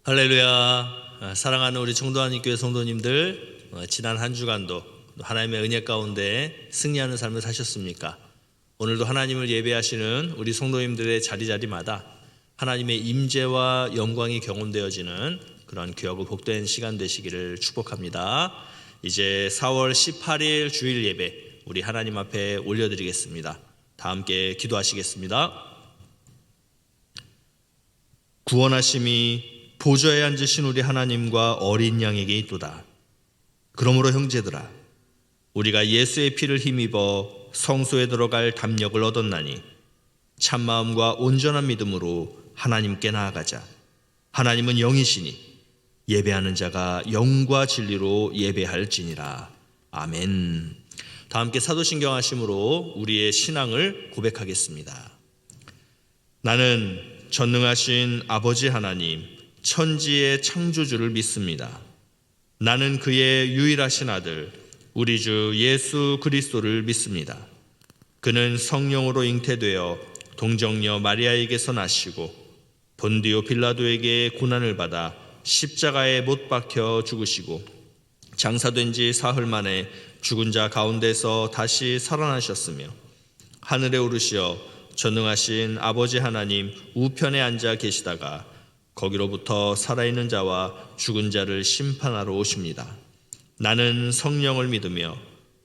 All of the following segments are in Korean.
할렐루야. 사랑하는 우리 청도하님교회 성도님들, 지난 한 주간도 하나님의 은혜 가운데 승리하는 삶을 사셨습니까? 오늘도 하나님을 예배하시는 우리 성도님들의 자리자리마다 하나님의 임재와 영광이 경험되어지는 그런 귀하고 복된 시간 되시기를 축복합니다. 이제 4월 18일 주일 예배 우리 하나님 앞에 올려드리겠습니다. 다 함께 기도하시겠습니다. 구원하심이 보좌에 앉으신 우리 하나님과 어린 양에게 있도다. 그러므로 형제들아, 우리가 예수의 피를 힘입어 성소에 들어갈 담력을 얻었나니 참마음과 온전한 믿음으로 하나님께 나아가자. 하나님은 영이시니 예배하는 자가 영과 진리로 예배할지니라. 아멘. 다 함께 사도신경 하심으로 우리의 신앙을 고백하겠습니다. 나는 전능하신 아버지 하나님, 천지의 창조주를 믿습니다. 나는 그의 유일하신 아들 우리 주 예수 그리스도를 믿습니다. 그는 성령으로 잉태되어 동정녀 마리아에게서 나시고 본디오 빌라도에게 고난을 받아 십자가에 못 박혀 죽으시고 장사된 지 사흘 만에 죽은 자 가운데서 다시 살아나셨으며 하늘에 오르시어 전능하신 아버지 하나님 우편에 앉아 계시다가 거기로부터 살아있는 자와 죽은 자를 심판하러 오십니다. 나는 성령을 믿으며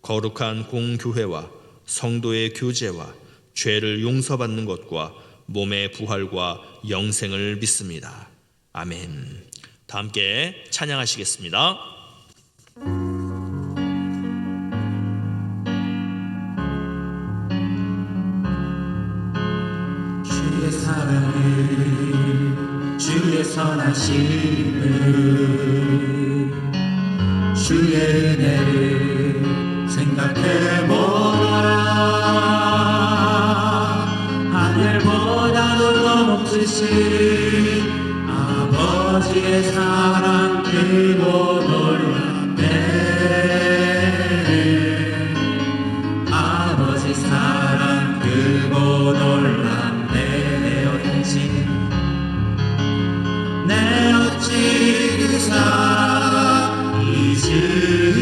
거룩한 공교회와 성도의 교제와 죄를 용서받는 것과 몸의 부활과 영생을 믿습니다. 아멘. 다 함께 찬양하시겠습니다. 주의 사랑을 주의 선하심을 주의 은혜를 생각해보라. 하늘보다도 더 높으신 아버지의 사랑 크고 놀랍네. 아버지 사랑 크고 놀랍네. 내 어찌 그 사랑 잊으리.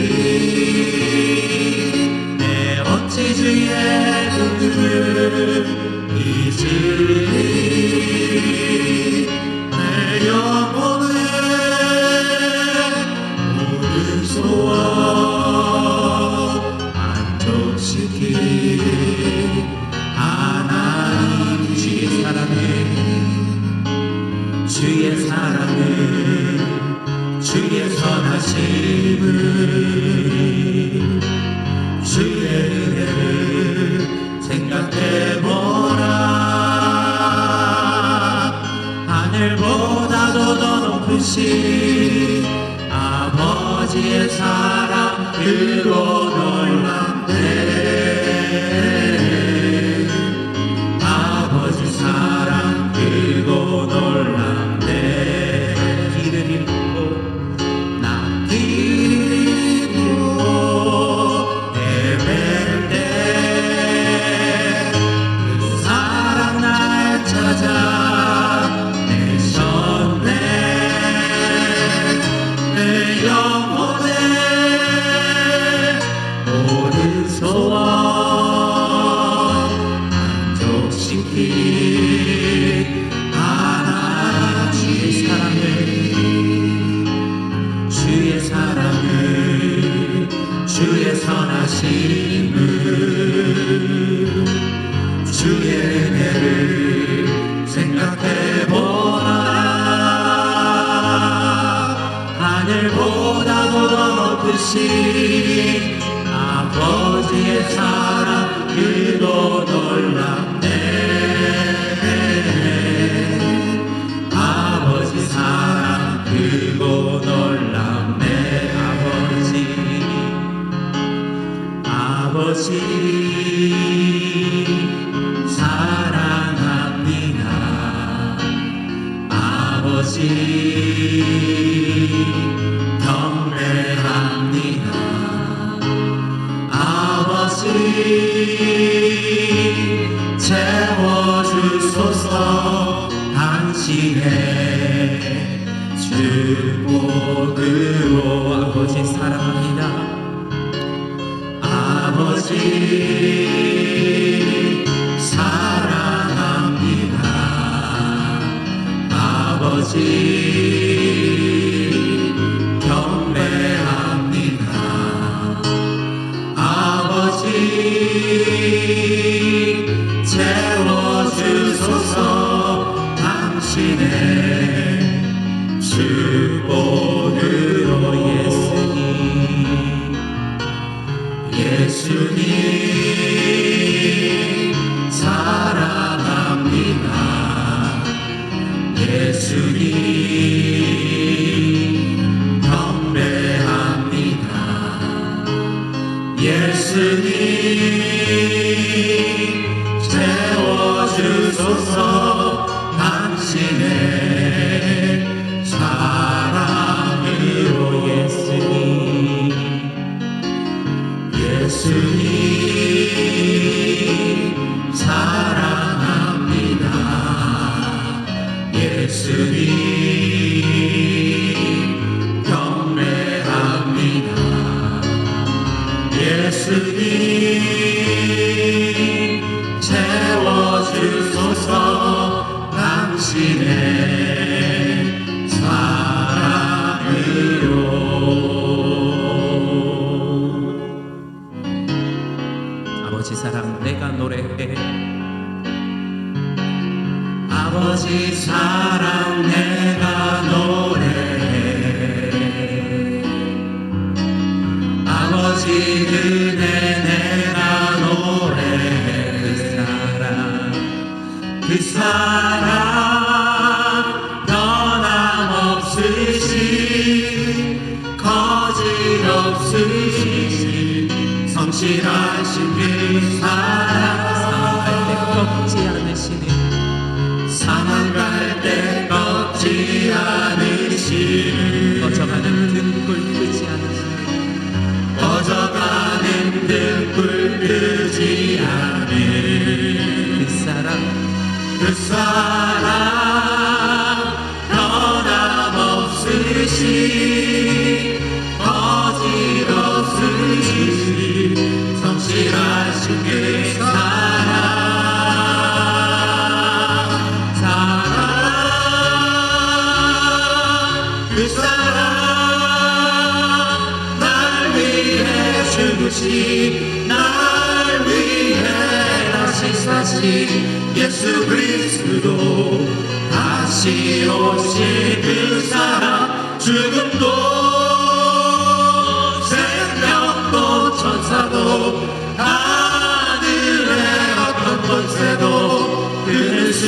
내 어찌 주의 긍휼을 잊으리. 내 영혼의 모든 소원 만족시키 하나님. 주의 사랑을 주의 사랑을 주의 선하심을 주의 은혜를 생각해보라. 하늘보다도 더 높으신 아버지의 사랑 크고 놀랍네. 아버지 사랑 크고 놀랍네. 길을 잃고 나 길을 잃고 헤맬 때 그 사랑 날 찾아 내셨네. 내 영혼의 모든 소원 만족시키 하나님. 주의 사랑을 주의 선하심을 주의 은혜를 생각해보라. 하늘보다도 더 높으신 아버지의 사랑 크고 놀랍네. 아버지 사랑 크고 놀랍네. 아버지 사랑합니다. 아버지 경배합니다. 아버지 사랑합니다. 아버지 경배합니다. 아버지 채워주소서 당신의 축복으로 예수님 사랑합니다. 예수님 경배합니다. 예수님 채워주소서 당신의 사랑으로 예수님 사랑합니다. 예수님 경배합니다. 예수님 채워주소서 당신의 사랑으로. 아버지 사랑 내가 노래해. 아버지 사랑 내가 노래해. 아버지 은혜 내가 노래해. 그 사랑 변함없으신 거짓없으신 성실하신 그 사랑 상할 때 꺾지 않으시는 상한 갈 때 꺾지 않으시는 꺼져가는 등불 끄지 않으시는 꺼져가는 등불 끄지 않은 그 사랑 변함없으신 거짓없으신 성실하신 그 사랑 그 사랑 날 위해 죽으신 날 위해 다시 사신 예수 그리스도 다시 오실 그 사랑 죽음도 생명도 천사도 하늘의 어떤 권세도 끊을 수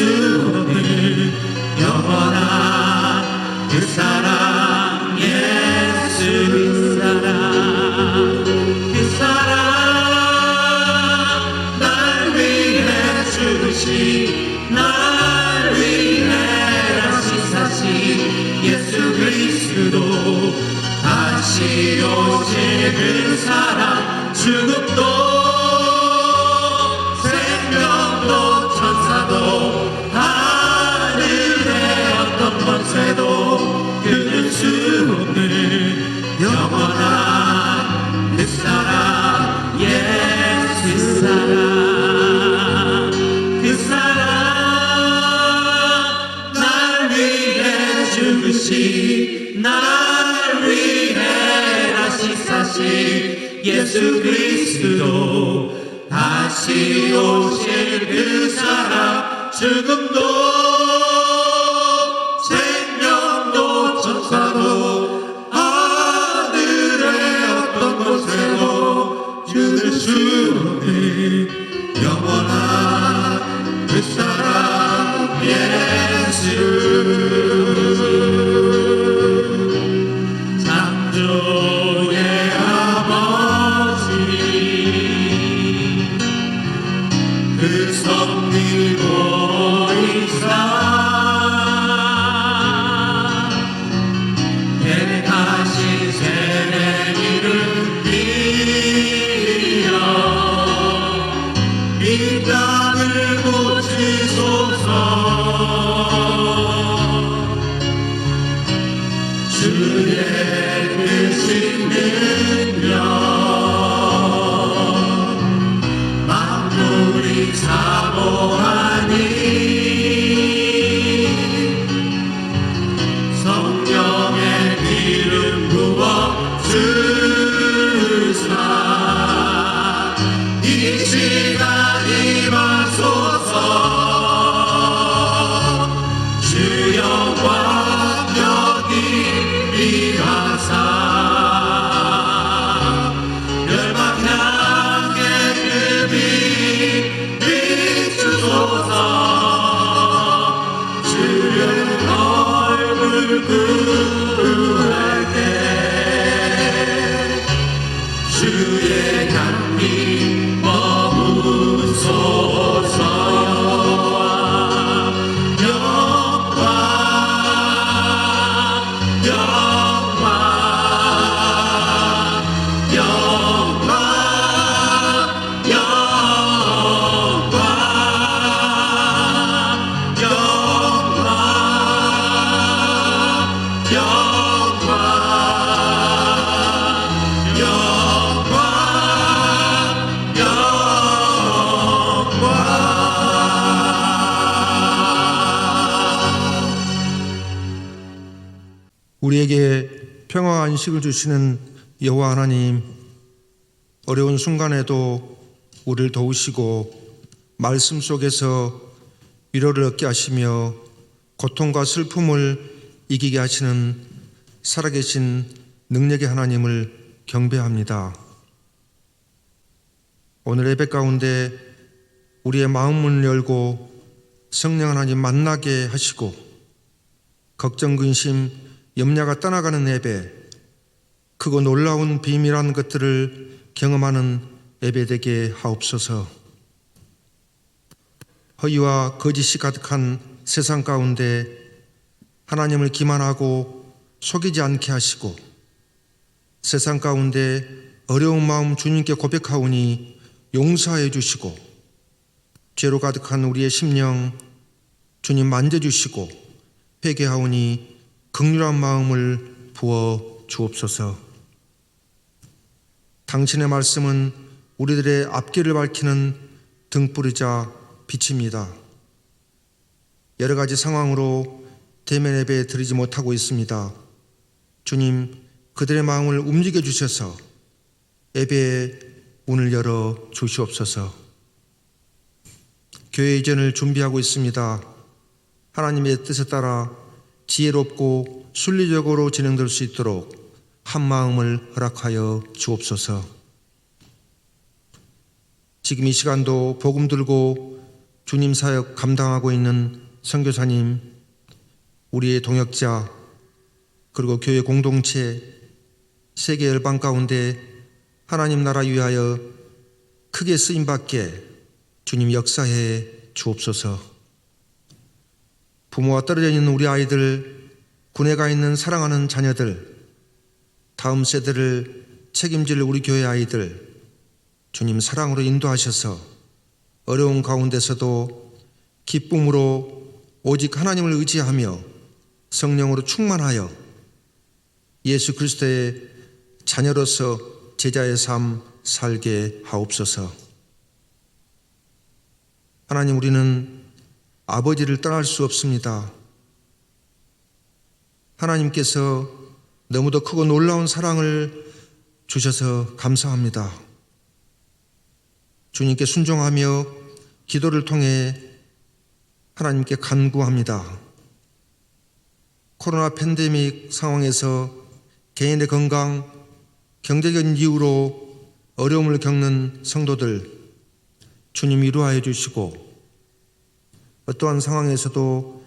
없는 영원한 그 사랑 예수 그 사랑 그 사랑 날 위해 죽으신 날 위해 다시 사신 예수 그리스도 다시 오실 그 사랑 죽음도 생명도 천사도 하늘의 어떤 권세도 끊을 수 없는 영원한 그 사랑 예수 사랑 그 사랑 날 위해 죽으신 날 위해 다시 사신 예수 그리스도 다시 오실 그 사랑 죽음도 생명도 천사도 하늘의 어떤 곳에도 죽을 수 없는 영원한 그 사랑 예수 창조의 아버지 그 성리 보이사 택하신 새내기를 이어 이 땅을 고치소서 주의 크신 능력 사모하니 성령의 기름 부어 주사 이 시간 임하소서. 주 영광 여기 임하사 멸망 향해 급히 비추소서. 주의 얼굴 구할 때 주의 향기 머무소서. 영광 영광 영광 영광 우리에게 평화와 안식을 주시는 여호와 하나님, 어려운 순간에도 우리를 도우시고 말씀 속에서 위로를 얻게 하시며 고통과 슬픔을 이기게 하시는 살아계신 능력의 하나님을 경배합니다. 오늘 예배 가운데 우리의 마음문을 열고 성령 하나님 만나게 하시고 걱정, 근심, 염려가 떠나가는 예배, 크고 놀라운 비밀한 것들을 경험하는 예배 되게 하옵소서. 허위와 거짓이 가득한 세상 가운데 하나님을 기만하고 속이지 않게 하시고 세상 가운데 어려운 마음 주님께 고백하오니 용서해 주시고 죄로 가득한 우리의 심령 주님 만져주시고 회개하오니 긍휼한 마음을 부어 주옵소서. 당신의 말씀은 우리들의 앞길을 밝히는 등불이자 빛입니다. 여러 가지 상황으로 대면 예배 드리지 못하고 있습니다. 주님, 그들의 마음을 움직여 주셔서 예배의 문을 열어 주시옵소서. 교회 이전을 준비하고 있습니다. 하나님의 뜻에 따라 지혜롭고 순리적으로 진행될 수 있도록 한 마음을 허락하여 주옵소서. 지금 이 시간도 복음 들고 주님 사역 감당하고 있는 선교사님, 우리의 동역자, 그리고 교회 공동체, 세계 열방 가운데 하나님 나라 위하여 크게 쓰임받게 주님 역사해 주옵소서. 부모와 떨어져 있는 우리 아이들, 군에 가 있는 사랑하는 자녀들, 다음 세대를 책임질 우리 교회 아이들, 주님 사랑으로 인도하셔서 어려운 가운데서도 기쁨으로 오직 하나님을 의지하며 성령으로 충만하여 예수 그리스도의 자녀로서 제자의 삶 살게 하옵소서. 하나님, 우리는 아버지를 떠날 수 없습니다. 하나님께서 너무도 크고 놀라운 사랑을 주셔서 감사합니다. 주님께 순종하며 기도를 통해 하나님께 간구합니다. 코로나 팬데믹 상황에서 개인의 건강, 경제적인 이유로 어려움을 겪는 성도들 주님 위로하여 주시고 어떠한 상황에서도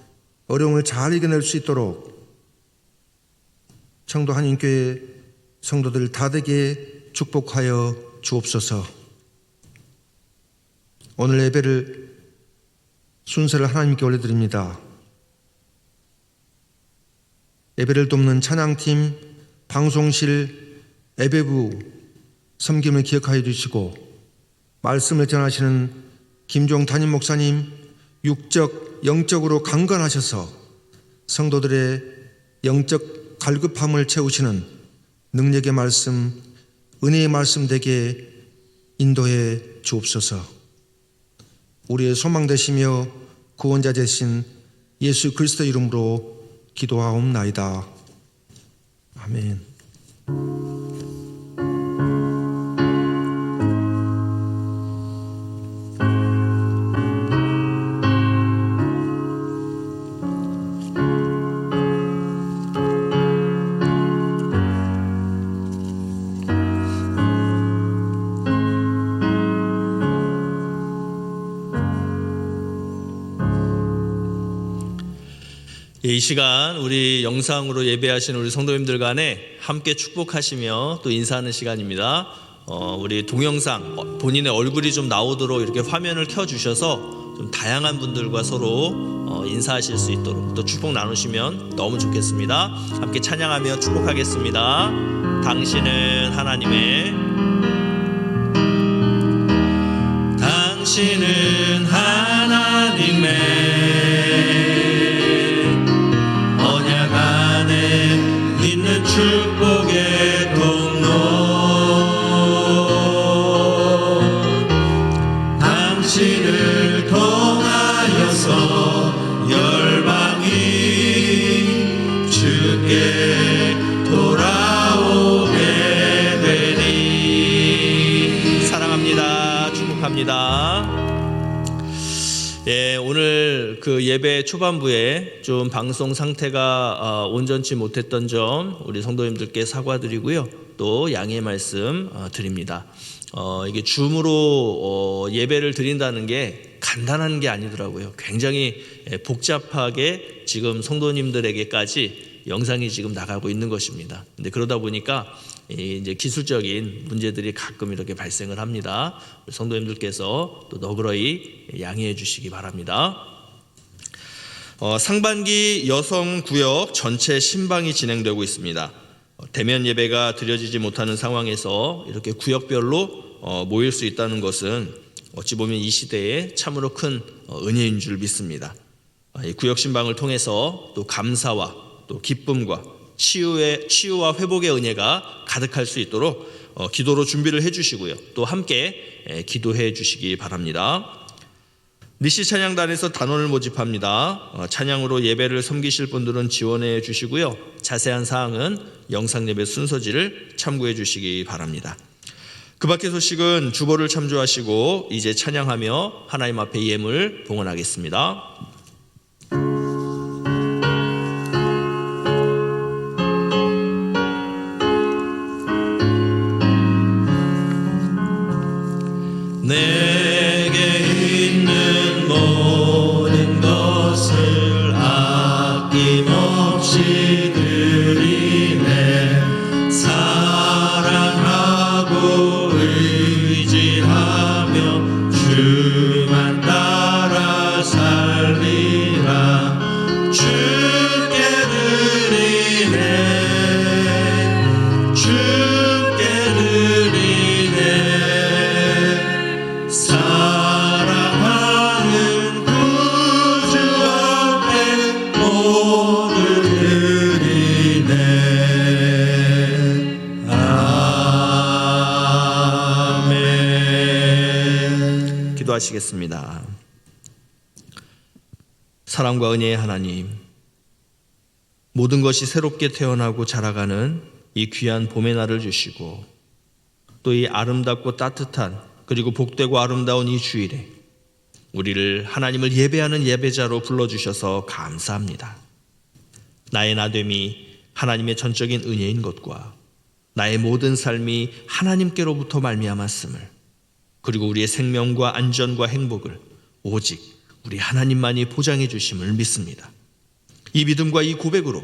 어려움을 잘 이겨낼 수 있도록 청도 한인교회 성도들 다되게 축복하여 주옵소서. 오늘 예배를 순서를 하나님께 올려드립니다. 예배를 돕는 찬양팀, 방송실, 예배부 섬김을 기억하여 주시고 말씀을 전하시는 김종 담임 목사님 육적, 영적으로 강건하셔서 성도들의 영적 갈급함을 채우시는 능력의 말씀, 은혜의 말씀 되게 인도해 주옵소서. 우리의 소망 되시며 구원자 되신 예수 그리스도 이름으로 기도하옵나이다. 아멘. 이 시간 우리 영상으로 예배하시는 우리 성도님들 간에 함께 축복하시며 또 인사하는 시간입니다. 우리 동영상 본인의 얼굴이 좀 나오도록 이렇게 화면을 켜주셔서 좀 다양한 분들과 서로 인사하실 수 있도록 또 축복 나누시면 너무 좋겠습니다. 함께 찬양하며 축복하겠습니다. 당신은 하나님의 언약 안에 있는 축복의 통로 당신을 통하여서 열방이 주께 돌아오게 되니 사랑합니다. 축복합니다. 예, 오늘 그 예배 초반부에 좀 방송 상태가 온전치 못했던 점 우리 성도님들께 사과드리고요. 또 양해의 말씀 드립니다. 이게 줌으로 예배를 드린다는 게 간단한 게 아니더라고요. 굉장히 복잡하게 지금 성도님들에게까지 영상이 지금 나가고 있는 것입니다. 근데 그러다 보니까 이제 기술적인 문제들이 가끔 이렇게 발생을 합니다. 성도님들께서 또 너그러이 양해해 주시기 바랍니다. 상반기 여성 구역 전체 신방이 진행되고 있습니다. 대면 예배가 드려지지 못하는 상황에서 이렇게 구역별로 모일 수 있다는 것은 어찌 보면 이 시대에 참으로 큰 은혜인 줄 믿습니다. 이 구역 신방을 통해서 또 감사와 또 기쁨과 치유와 회복의 은혜가 가득할 수 있도록 기도로 준비를 해주시고요. 또 함께 기도해 주시기 바랍니다. 니시 찬양단에서 단원을 모집합니다. 찬양으로 예배를 섬기실 분들은 지원해 주시고요. 자세한 사항은 영상 예배 순서지를 참고해 주시기 바랍니다. 그 밖의 소식은 주보를 참조하시고 이제 찬양하며 하나님 앞에 예물 봉헌하겠습니다. 내게 있는 모든 것을 아낌없이 드리네. 사랑하고 의지하며 주만 따라 살리라. 주께 드리네. 주께 드리네. 사랑하는 구주 앞에 모두 드리네. 아멘. 기도하시겠습니다. 사랑과 은혜의 하나님, 모든 것이 새롭게 태어나고 자라가는 이 귀한 봄의 날을 주시고 또 이 아름답고 따뜻한 그리고 복되고 아름다운 이 주일에 우리를 하나님을 예배하는 예배자로 불러주셔서 감사합니다. 나의 나됨이 하나님의 전적인 은혜인 것과 나의 모든 삶이 하나님께로부터 말미암았음을, 그리고 우리의 생명과 안전과 행복을 오직 우리 하나님만이 보장해 주심을 믿습니다. 이 믿음과 이 고백으로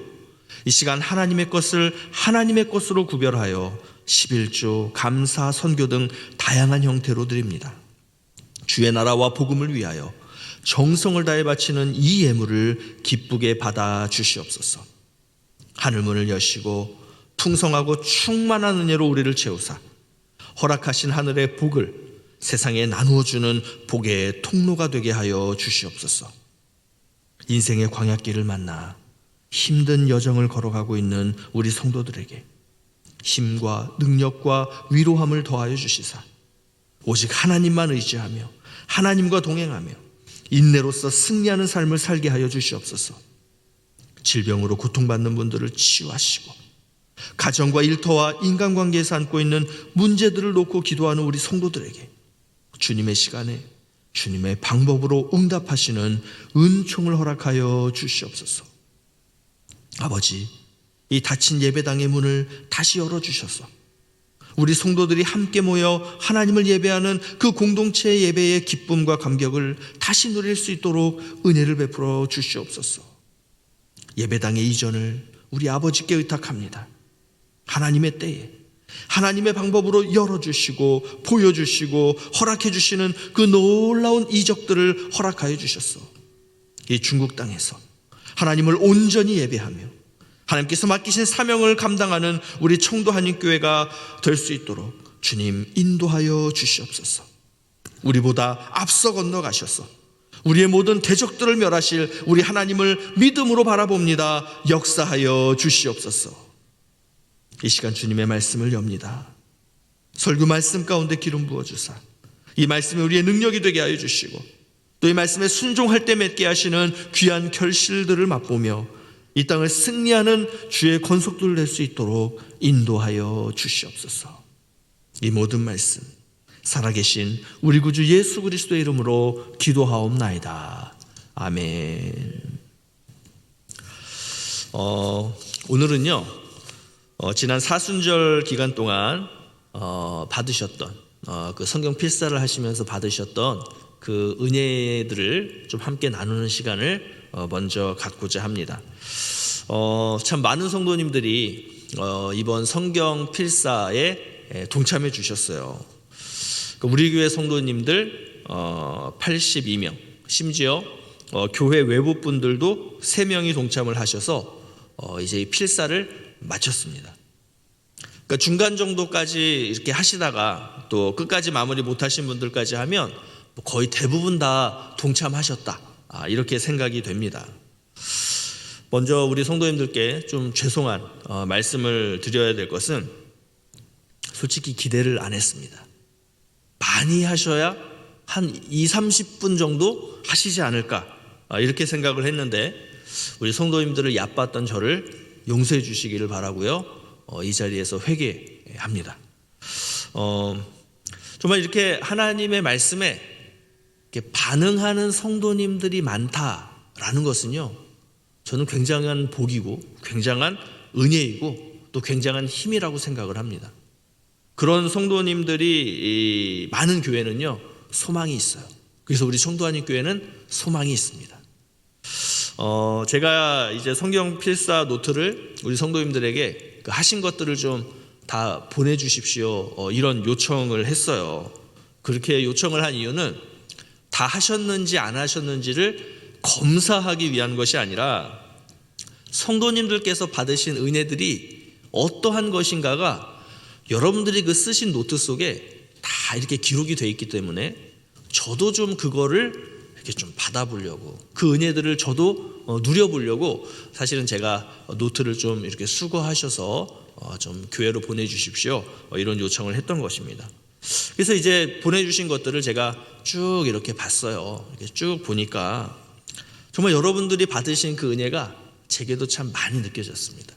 이 시간 하나님의 것을 하나님의 것으로 구별하여 11조, 감사, 선교 등 다양한 형태로 드립니다. 주의 나라와 복음을 위하여 정성을 다해 바치는 이 예물을 기쁘게 받아 주시옵소서. 하늘문을 여시고 풍성하고 충만한 은혜로 우리를 채우사 허락하신 하늘의 복을 세상에 나누어주는 복의 통로가 되게 하여 주시옵소서. 인생의 광야길을 만나 힘든 여정을 걸어가고 있는 우리 성도들에게 힘과 능력과 위로함을 더하여 주시사 오직 하나님만 의지하며 하나님과 동행하며 인내로서 승리하는 삶을 살게 하여 주시옵소서. 질병으로 고통받는 분들을 치유하시고 가정과 일터와 인간관계에서 안고 있는 문제들을 놓고 기도하는 우리 성도들에게 주님의 시간에 주님의 방법으로 응답하시는 은총을 허락하여 주시옵소서. 아버지, 이 닫힌 예배당의 문을 다시 열어주셔서 우리 성도들이 함께 모여 하나님을 예배하는 그 공동체 예배의 기쁨과 감격을 다시 누릴 수 있도록 은혜를 베풀어 주시옵소서. 예배당의 이전을 우리 아버지께 의탁합니다. 하나님의 때에 하나님의 방법으로 열어주시고 보여주시고 허락해 주시는 그 놀라운 이적들을 허락하여 주셨어. 이 중국 땅에서 하나님을 온전히 예배하며 하나님께서 맡기신 사명을 감당하는 우리 청도 한인교회가 될 수 있도록 주님 인도하여 주시옵소서. 우리보다 앞서 건너가셔서 우리의 모든 대적들을 멸하실 우리 하나님을 믿음으로 바라봅니다. 역사하여 주시옵소서. 이 시간 주님의 말씀을 엽니다. 설교 말씀 가운데 기름 부어주사 이 말씀이 우리의 능력이 되게 하여 주시고 또 이 말씀에 순종할 때 맺게 하시는 귀한 결실들을 맛보며 이 땅을 승리하는 주의 권속들 될 수 있도록 인도하여 주시옵소서. 이 모든 말씀 살아계신 우리 구주 예수 그리스도의 이름으로 기도하옵나이다. 아멘. 오늘은요 지난 사순절 기간 동안 받으셨던 그 성경 필사를 하시면서 받으셨던 그 은혜들을 좀 함께 나누는 시간을 먼저 갖고자 합니다. 참 많은 성도님들이 이번 성경 필사에 동참해 주셨어요. 우리 교회 성도님들 82명, 심지어 교회 외부 분들도 3명이 동참을 하셔서 이제 이 필사를 마쳤습니다. 그러니까 중간 정도까지 이렇게 하시다가 또 끝까지 마무리 못하신 분들까지 하면 거의 대부분 다 동참하셨다, 이렇게 생각이 됩니다. 먼저 우리 성도님들께 좀 죄송한 말씀을 드려야 될 것은 솔직히 기대를 안 했습니다. 많이 하셔야 한 20-30분 정도 하시지 않을까, 이렇게 생각을 했는데 우리 성도님들을 얕봤던 저를 용서해 주시기를 바라고요. 이 자리에서 회개합니다. 정말 이렇게 하나님의 말씀에 이렇게 반응하는 성도님들이 많다라는 것은요, 저는 굉장한 복이고 굉장한 은혜이고 또 굉장한 힘이라고 생각을 합니다. 그런 성도님들이 많은 교회는요 소망이 있어요. 그래서 우리 청도한인교회는 소망이 있습니다. 제가 이제 성경 필사 노트를 우리 성도님들에게 하신 것들을 좀 다 보내주십시오, 이런 요청을 했어요. 그렇게 요청을 한 이유는 다 하셨는지 안 하셨는지를 검사하기 위한 것이 아니라 성도님들께서 받으신 은혜들이 어떠한 것인가가 여러분들이 그 쓰신 노트 속에 다 이렇게 기록이 되어 있기 때문에 저도 좀 그거를 이렇게 좀 받아보려고, 그 은혜들을 저도 누려보려고 사실은 제가 노트를 좀 이렇게 수거하셔서 좀 교회로 보내주십시오, 이런 요청을 했던 것입니다. 그래서 이제 보내주신 것들을 제가 쭉 이렇게 봤어요. 이렇게 쭉 보니까 정말 여러분들이 받으신 그 은혜가 제게도 참 많이 느껴졌습니다.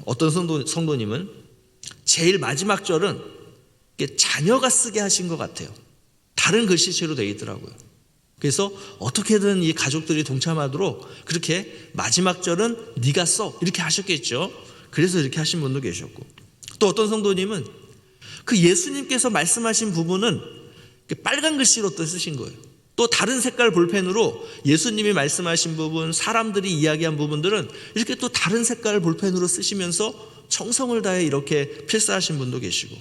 어떤 성도님은 제일 마지막 절은 자녀가 쓰게 하신 것 같아요. 다른 글씨체로 되어 있더라고요. 그래서 어떻게든 이 가족들이 동참하도록 그렇게 마지막 절은 네가 써, 이렇게 하셨겠죠. 그래서 이렇게 하신 분도 계셨고, 또 어떤 성도님은 그 예수님께서 말씀하신 부분은 빨간 글씨로 또 쓰신 거예요. 또 다른 색깔 볼펜으로 예수님이 말씀하신 부분, 사람들이 이야기한 부분들은 이렇게 또 다른 색깔 볼펜으로 쓰시면서 정성을 다해 이렇게 필사하신 분도 계시고,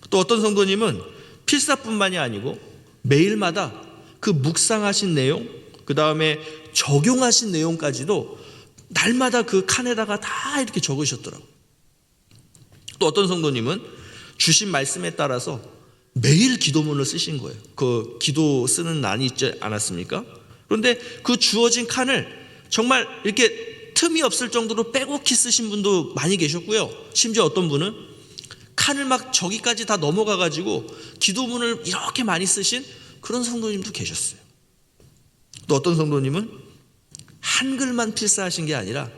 또 어떤 성도님은 필사뿐만이 아니고 매일마다 그 묵상하신 내용, 그 다음에 적용하신 내용까지도 날마다 그 칸에다가 다 이렇게 적으셨더라고요. 또 어떤 성도님은 주신 말씀에 따라서 매일 기도문을 쓰신 거예요. 그 기도 쓰는 난이 있지 않았습니까? 그런데 그 주어진 칸을 정말 이렇게 틈이 없을 정도로 빼곡히 쓰신 분도 많이 계셨고요. 심지어 어떤 분은 칸을 막 저기까지 다 넘어가 가지고 기도문을 이렇게 많이 쓰신 그런 성도님도 계셨어요. 또 어떤 성도님은 한글만 필사하신 게 아니라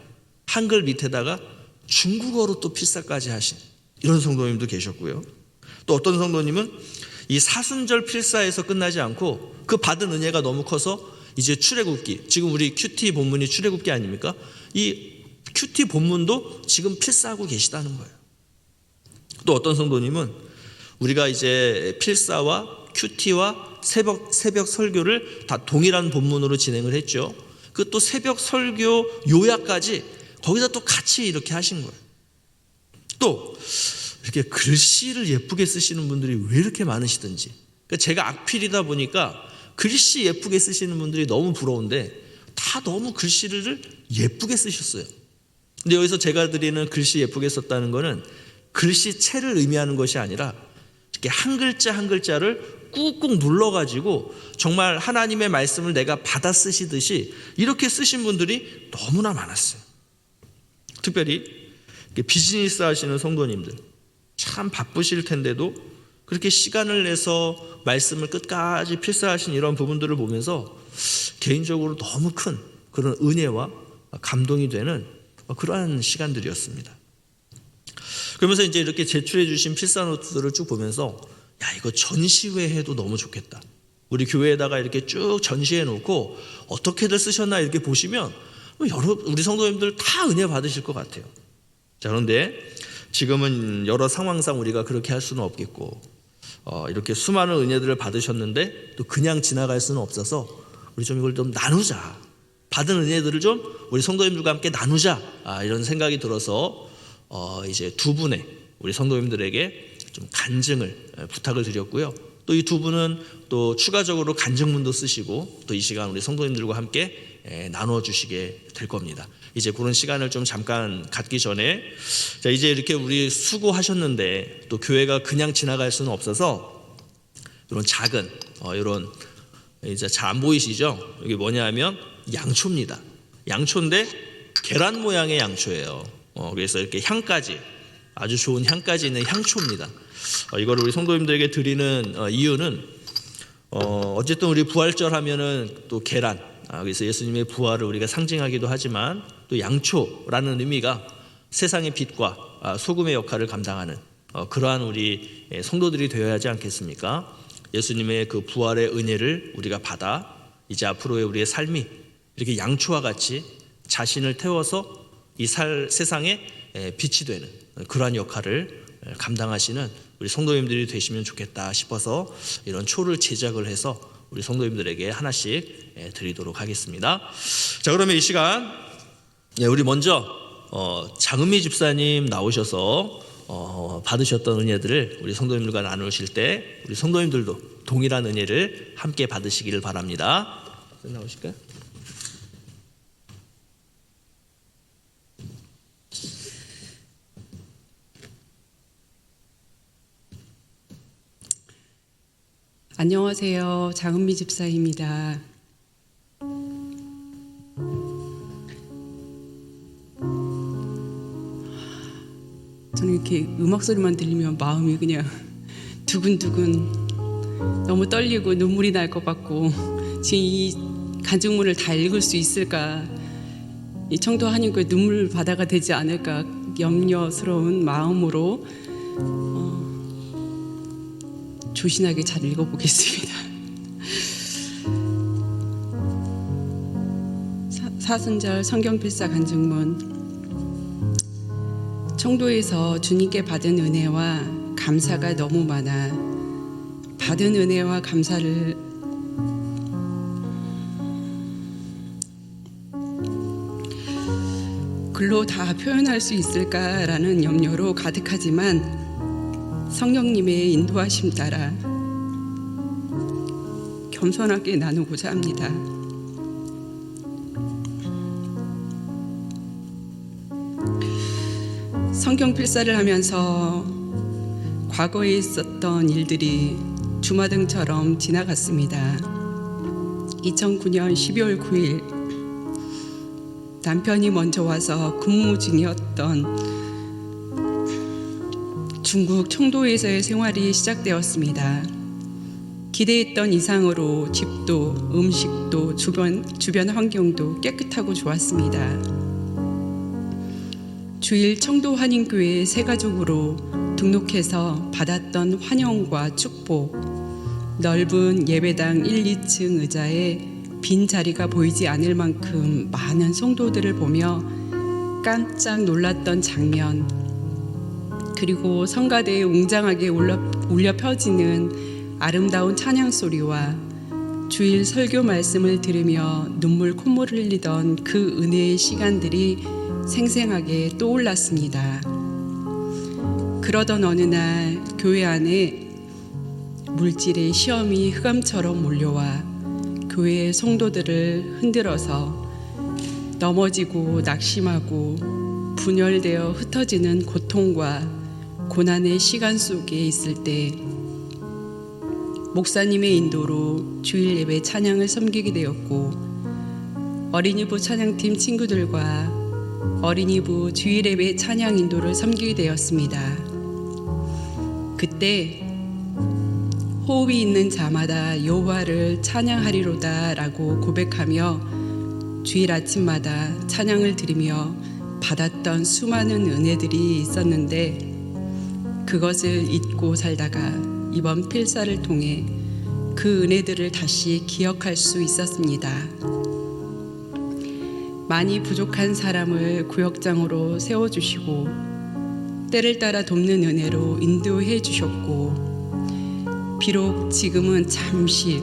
한글 밑에다가 중국어로 또 필사까지 하신 이런 성도님도 계셨고요. 또 어떤 성도님은 이 사순절 필사에서 끝나지 않고 그 받은 은혜가 너무 커서 이제 출애굽기, 지금 우리 큐티 본문이 출애굽기 아닙니까? 이 큐티 본문도 지금 필사하고 계시다는 거예요. 또 어떤 성도님은 우리가 이제 필사와 큐티와 새벽 설교를 다 동일한 본문으로 진행을 했죠. 그 또 새벽 설교 요약까지 거기다 또 같이 이렇게 하신 거예요. 또 이렇게 글씨를 예쁘게 쓰시는 분들이 왜 이렇게 많으시든지, 그러니까 제가 악필이다 보니까 글씨 예쁘게 쓰시는 분들이 너무 부러운데 다 너무 글씨를 예쁘게 쓰셨어요. 근데 여기서 제가 드리는 글씨 예쁘게 썼다는 거는 글씨체를 의미하는 것이 아니라 이렇게 한 글자 한 글자를 꾹꾹 눌러가지고 정말 하나님의 말씀을 내가 받아 쓰시듯이 이렇게 쓰신 분들이 너무나 많았어요. 특별히 비즈니스 하시는 성도님들 참 바쁘실 텐데도 그렇게 시간을 내서 말씀을 끝까지 필사하신 이런 부분들을 보면서 개인적으로 너무 큰 그런 은혜와 감동이 되는 그러한 시간들이었습니다. 그러면서 이제 이렇게 제출해 주신 필사 노트들을 쭉 보면서 야, 이거 전시회 해도 너무 좋겠다. 우리 교회에다가 이렇게 쭉 전시해 놓고 어떻게들 쓰셨나 이렇게 보시면 우리 성도님들 다 은혜 받으실 것 같아요. 자, 그런데 지금은 여러 상황상 우리가 그렇게 할 수는 없겠고 이렇게 수많은 은혜들을 받으셨는데 또 그냥 지나갈 수는 없어서 우리 좀 이걸 좀 나누자. 받은 은혜들을 좀 우리 성도님들과 함께 나누자. 이런 생각이 들어서 이제 두 분의 우리 성도님들에게 좀 간증을 부탁을 드렸고요. 또 이 두 분은 또 추가적으로 간증문도 쓰시고 또 이 시간 우리 성도님들과 함께 나눠 주시게 될 겁니다. 이제 그런 시간을 좀 잠깐 갖기 전에 자, 이제 이렇게 우리 수고하셨는데 또 교회가 그냥 지나갈 수는 없어서 이런 작은 이런 이제 잘 안 보이시죠? 이게 뭐냐면 양초입니다. 양초인데 계란 모양의 양초예요. 그래서 이렇게 향까지 아주 좋은 향까지 있는 향초입니다. 이거를 우리 성도님들에게 드리는 이유는 어쨌든 우리 부활절 하면은 또 계란, 그래서 예수님의 부활을 우리가 상징하기도 하지만 또 양초라는 의미가 세상의 빛과 소금의 역할을 감당하는 그러한 우리 성도들이 되어야 하지 않겠습니까? 예수님의 그 부활의 은혜를 우리가 받아 이제 앞으로의 우리의 삶이 이렇게 양초와 같이 자신을 태워서 이 세상에 빛이 되는 그러한 역할을 감당하시는 우리 성도님들이 되시면 좋겠다 싶어서 이런 초를 제작을 해서 우리 성도님들에게 하나씩 드리도록 하겠습니다. 자, 그러면 이 시간 우리 먼저 장은미 집사님 나오셔서 받으셨던 은혜들을 우리 성도님들과 나누실 때 우리 성도님들도 동일한 은혜를 함께 받으시기를 바랍니다. 나오실까요? 안녕하세요. 장은미 집사입니다. 저는 이렇게 음악 소리만 들리면 마음이 그냥 두근두근 너무 떨리고 눈물이 날 것 같고 지금 이 간증문을 다 읽을 수 있을까, 이 청도 한인교회 눈물 바다가 되지 않을까 염려스러운 마음으로 조신하게 잘 읽어보겠습니다. 사순절 성경필사 간증문. 청도에서 주님께 받은 은혜와 감사가 너무 많아 받은 은혜와 감사를 글로 다 표현할 수 있을까라는 염려로 가득하지만 성령님의 인도하심 따라 겸손하게 나누고자 합니다. 성경 필사를 하면서 과거에 있었던 일들이 주마등처럼 지나갔습니다. 2009년 12월 9일 남편이 먼저 와서 근무 중이었던 중국 청도에서의 생활이 시작되었습니다. 기대했던 이상으로 집도 음식도 주변 환경도 깨끗하고 좋았습니다. 주일 청도 한인교회 새가족으로 등록해서 받았던 환영과 축복, 넓은 예배당 1, 2층 의자에 빈 자리가 보이지 않을 만큼 많은 성도들을 보며 깜짝 놀랐던 장면, 그리고 성가대에 웅장하게 울려 펴지는 아름다운 찬양 소리와 주일 설교 말씀을 들으며 눈물 콧물을 흘리던 그 은혜의 시간들이 생생하게 떠올랐습니다. 그러던 어느 날 교회 안에 물질의 시험이 흑암처럼 몰려와 교회의 성도들을 흔들어서 넘어지고 낙심하고 분열되어 흩어지는 고통과 고난의 시간 속에 있을 때 목사님의 인도로 주일 예배 찬양을 섬기게 되었고, 어린이부 찬양팀 친구들과 어린이부 주일 예배 찬양 인도를 섬기게 되었습니다. 그때 호흡이 있는 자마다 여호와를 찬양하리로다 라고 고백하며 주일 아침마다 찬양을 드리며 받았던 수많은 은혜들이 있었는데, 그것을 잊고 살다가 이번 필사를 통해 그 은혜들을 다시 기억할 수 있었습니다. 많이 부족한 사람을 구역장으로 세워주시고 때를 따라 돕는 은혜로 인도해 주셨고, 비록 지금은 잠시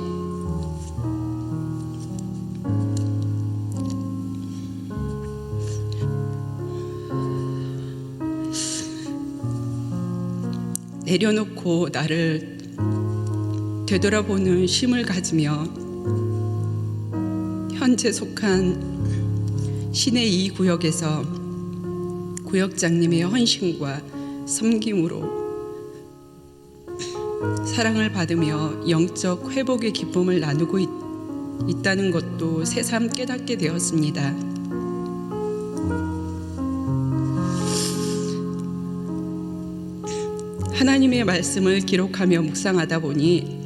내려놓고 나를 되돌아보는 쉼을 가지며 현재 속한 시내 2구역에서 구역장님의 헌신과 섬김으로 사랑을 받으며 영적 회복의 기쁨을 나누고 있다는 것도 새삼 깨닫게 되었습니다. 하나님의 말씀을 기록하며 묵상하다 보니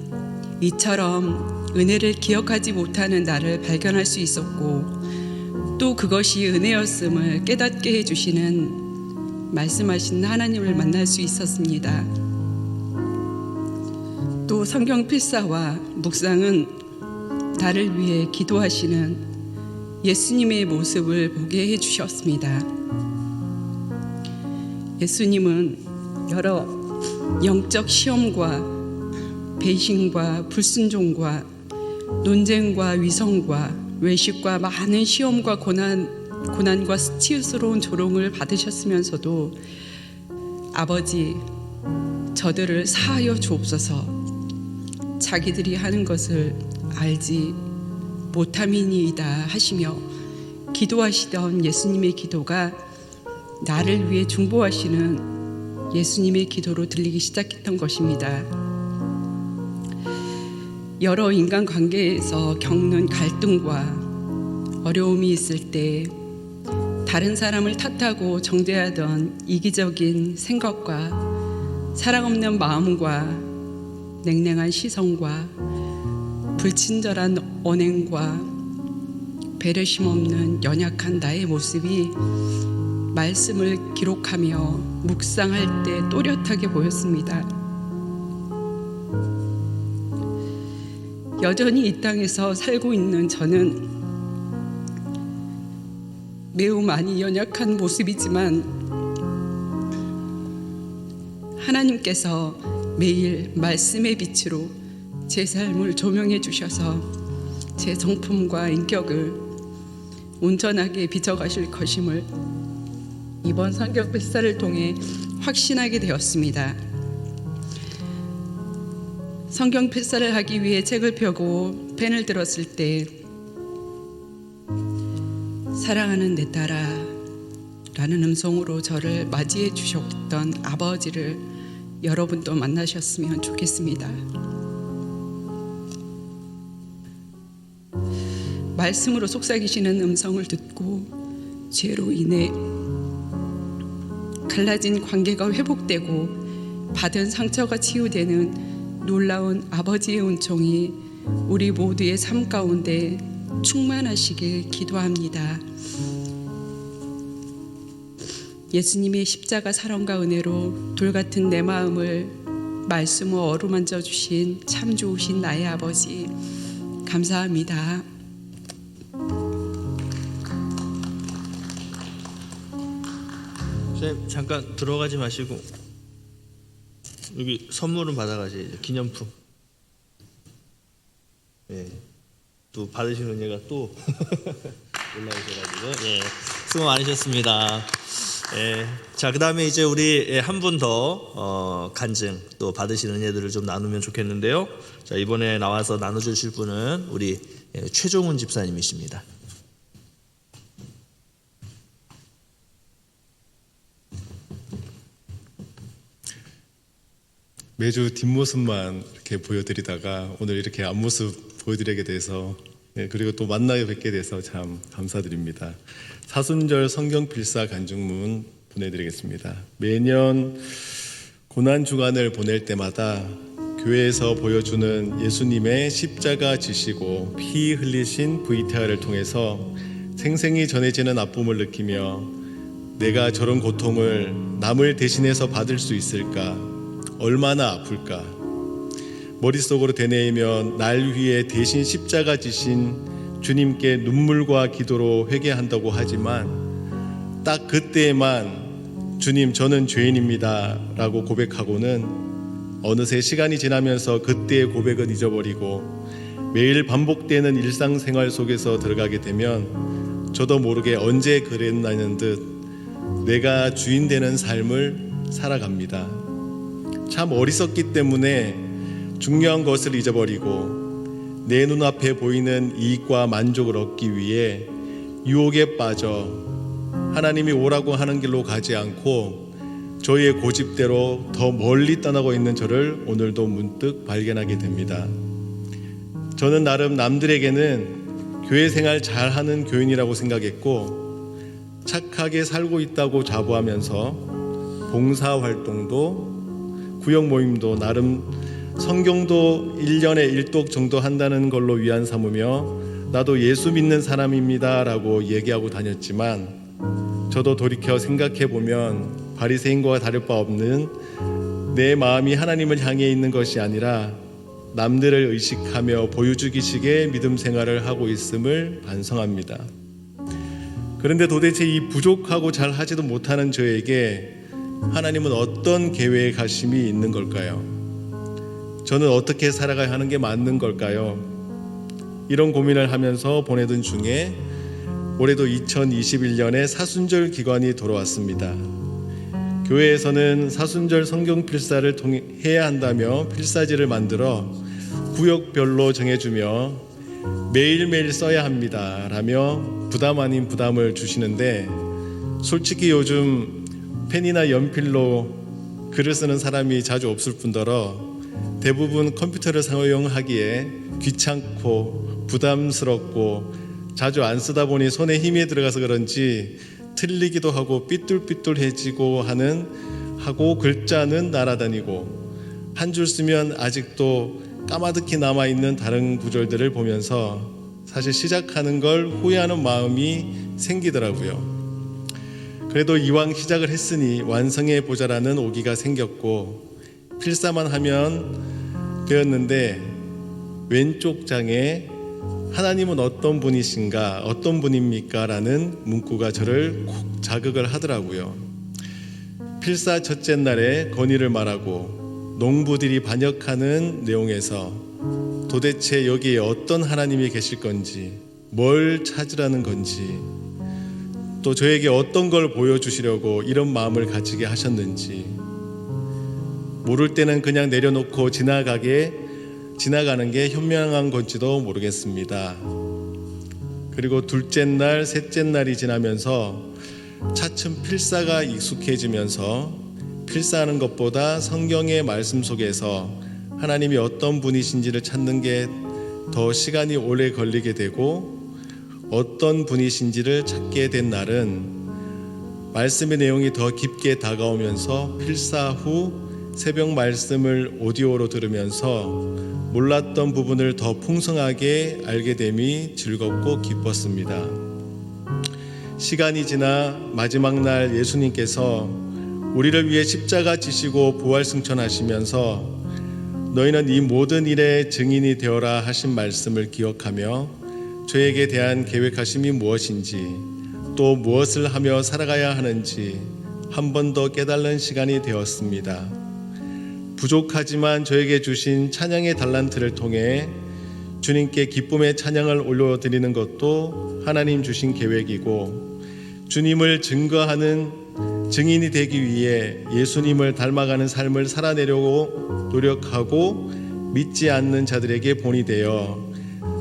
이처럼 은혜를 기억하지 못하는 나를 발견할 수 있었고, 또 그것이 은혜였음을 깨닫게 해주시는 말씀하신 하나님을 만날 수 있었습니다. 또 성경 필사와 묵상은 나를 위해 기도하시는 예수님의 모습을 보게 해주셨습니다. 예수님은 여러 영적 시험과 배신과 불순종과 논쟁과 위선과 외식과 많은 시험과 고난과 수치스러운 조롱을 받으셨으면서도 아버지, 저들을 사하여 주옵소서, 자기들이 하는 것을 알지 못함이니이다 하시며 기도하시던 예수님의 기도가 나를 위해 중보하시는 예수님의 기도로 들리기 시작했던 것입니다. 여러 인간관계에서 겪는 갈등과 어려움이 있을 때 다른 사람을 탓하고 정죄하던 이기적인 생각과 사랑 없는 마음과 냉랭한 시선과 불친절한 언행과 배려심 없는 연약한 나의 모습이 말씀을 기록하며 묵상할 때 또렷하게 보였습니다. 여전히 이 땅에서 살고 있는 저는 매우 많이 연약한 모습이지만 하나님께서 매일 말씀의 빛으로 제 삶을 조명해 주셔서 제 성품과 인격을 온전하게 비춰가실 것임을 이번 성경 필사를 통해 확신하게 되었습니다. 성경 필사를 하기 위해 책을 펴고 펜을 들었을 때 사랑하는 내 딸아 라는 음성으로 저를 맞이해 주셨던 아버지를 여러분도 만나셨으면 좋겠습니다. 말씀으로 속삭이시는 음성을 듣고 죄로 인해 갈라진 관계가 회복되고 받은 상처가 치유되는 놀라운 아버지의 은총이 우리 모두의 삶 가운데 충만하시길 기도합니다. 예수님의 십자가 사랑과 은혜로 돌같은 내 마음을 말씀으로 어루만져 주신 참 좋으신 나의 아버지, 감사합니다. 선생님 잠깐 들어가지 마시고 여기 선물은 받아가셔야죠. 기념품. 예. 또 받으신 은혜가 또 올라오셔가지고 예. 수고 많으셨습니다. 예. 자, 그다음에 이제 우리 한 분 더 간증 또 받으신 은혜들을 좀 나누면 좋겠는데요. 자, 이번에 나와서 나눠주실 분은 우리 최종훈 집사님이십니다. 매주 뒷모습만 이렇게 보여드리다가 오늘 이렇게 앞모습 보여드리게 돼서 그리고 또 만나게 뵙게 돼서 참 감사드립니다. 사순절 성경필사 간증문 보내드리겠습니다. 매년 고난주간을 보낼 때마다 교회에서 보여주는 예수님의 십자가 지시고 피 흘리신 VTR을 통해서 생생히 전해지는 아픔을 느끼며 내가 저런 고통을 남을 대신해서 받을 수 있을까? 얼마나 아플까? 머릿속으로 되뇌이며 날 위해 대신 십자가 지신 주님께 눈물과 기도로 회개한다고 하지만 딱 그때에만 주님 저는 죄인입니다 라고 고백하고는 어느새 시간이 지나면서 그때의 고백은 잊어버리고 매일 반복되는 일상생활 속에서 들어가게 되면 저도 모르게 언제 그랬나는 듯 내가 주인 되는 삶을 살아갑니다. 참 어리석기 때문에 중요한 것을 잊어버리고 내 눈앞에 보이는 이익과 만족을 얻기 위해 유혹에 빠져 하나님이 오라고 하는 길로 가지 않고 저희의 고집대로 더 멀리 떠나고 있는 저를 오늘도 문득 발견하게 됩니다. 저는 나름 남들에게는 교회 생활 잘하는 교인이라고 생각했고 착하게 살고 있다고 자부하면서 봉사활동도 구역 모임도 나름 성경도 1년에 1독 정도 한다는 걸로 위안 삼으며 나도 예수 믿는 사람입니다 라고 얘기하고 다녔지만 저도 돌이켜 생각해보면 바리새인과 다를 바 없는 내 마음이 하나님을 향해 있는 것이 아니라 남들을 의식하며 보여주기식의 믿음 생활을 하고 있음을 반성합니다. 그런데 도대체 이 부족하고 잘 하지도 못하는 저에게 하나님은 어떤 계획하심이 있는 걸까요? 저는 어떻게 살아가야 하는 게 맞는 걸까요? 이런 고민을 하면서 보내던 중에 올해도 2021년에 사순절 기간이 돌아왔습니다. 교회에서는 사순절 성경 필사를 해야 한다며 필사지를 만들어 구역별로 정해주며 매일매일 써야 합니다 라며 부담 아닌 부담을 주시는데 솔직히 요즘 펜이나 연필로 글을 쓰는 사람이 자주 없을 뿐더러 대부분 컴퓨터를 사용하기에 귀찮고 부담스럽고 자주 안 쓰다 보니 손에 힘이 들어가서 그런지 틀리기도 하고 삐뚤삐뚤해지고 하고 글자는 날아다니고 한 줄 쓰면 아직도 까마득히 남아있는 다른 구절들을 보면서 사실 시작하는 걸 후회하는 마음이 생기더라고요. 그래도 이왕 시작을 했으니 완성해 보자라는 오기가 생겼고 필사만 하면 되었는데 왼쪽 장에 하나님은 어떤 분이신가 어떤 분입니까 라는 문구가 저를 콕 자극을 하더라고요. 필사 첫째 날에 건의를 말하고 농부들이 반역하는 내용에서 도대체 여기에 어떤 하나님이 계실 건지 뭘 찾으라는 건지 또 저에게 어떤 걸 보여주시려고 이런 마음을 가지게 하셨는지 모를 때는 그냥 내려놓고 지나가는 게 현명한 건지도 모르겠습니다. 그리고 둘째 날, 셋째 날이 지나면서 차츰 필사가 익숙해지면서 필사하는 것보다 성경의 말씀 속에서 하나님이 어떤 분이신지를 찾는 게 더 시간이 오래 걸리게 되고 어떤 분이신지를 찾게 된 날은 말씀의 내용이 더 깊게 다가오면서 필사 후 새벽 말씀을 오디오로 들으면서 몰랐던 부분을 더 풍성하게 알게 됨이 즐겁고 기뻤습니다. 시간이 지나 마지막 날 예수님께서 우리를 위해 십자가 지시고 부활 승천하시면서 너희는 이 모든 일의 증인이 되어라 하신 말씀을 기억하며 저에게 대한 계획하심이 무엇인지 또 무엇을 하며 살아가야 하는지 한 번 더 깨달는 시간이 되었습니다. 부족하지만 저에게 주신 찬양의 달란트를 통해 주님께 기쁨의 찬양을 올려드리는 것도 하나님 주신 계획이고, 주님을 증거하는 증인이 되기 위해 예수님을 닮아가는 삶을 살아내려고 노력하고 믿지 않는 자들에게 본이 되어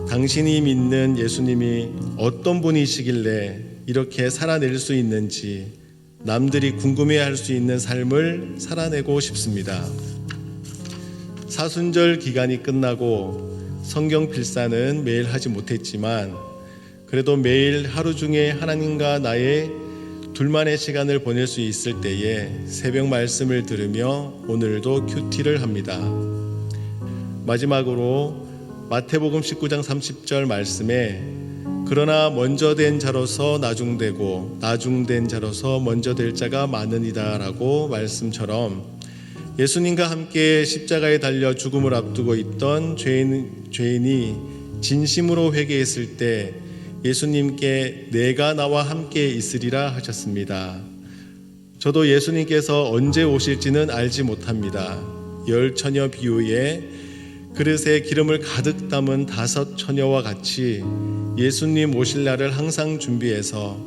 당신이 믿는 예수님이 어떤 분이시길래 이렇게 살아낼 수 있는지 남들이 궁금해할 수 있는 삶을 살아내고 싶습니다. 사순절 기간이 끝나고 성경 필사는 매일 하지 못했지만 그래도 매일 하루 중에 하나님과 나의 둘만의 시간을 보낼 수 있을 때에 새벽 말씀을 들으며 오늘도 큐티를 합니다. 마지막으로 마태복음 19장 30절 말씀에 그러나 먼저 된 자로서 나중되고 나중된 자로서 먼저 될 자가 많으니라 라고 말씀처럼 예수님과 함께 십자가에 달려 죽음을 앞두고 있던 죄인이 진심으로 회개했을 때 예수님께 내가 나와 함께 있으리라 하셨습니다. 저도 예수님께서 언제 오실지는 알지 못합니다. 10처녀 비유에 그릇에 기름을 가득 담은 5처녀와 같이 예수님 오실 날을 항상 준비해서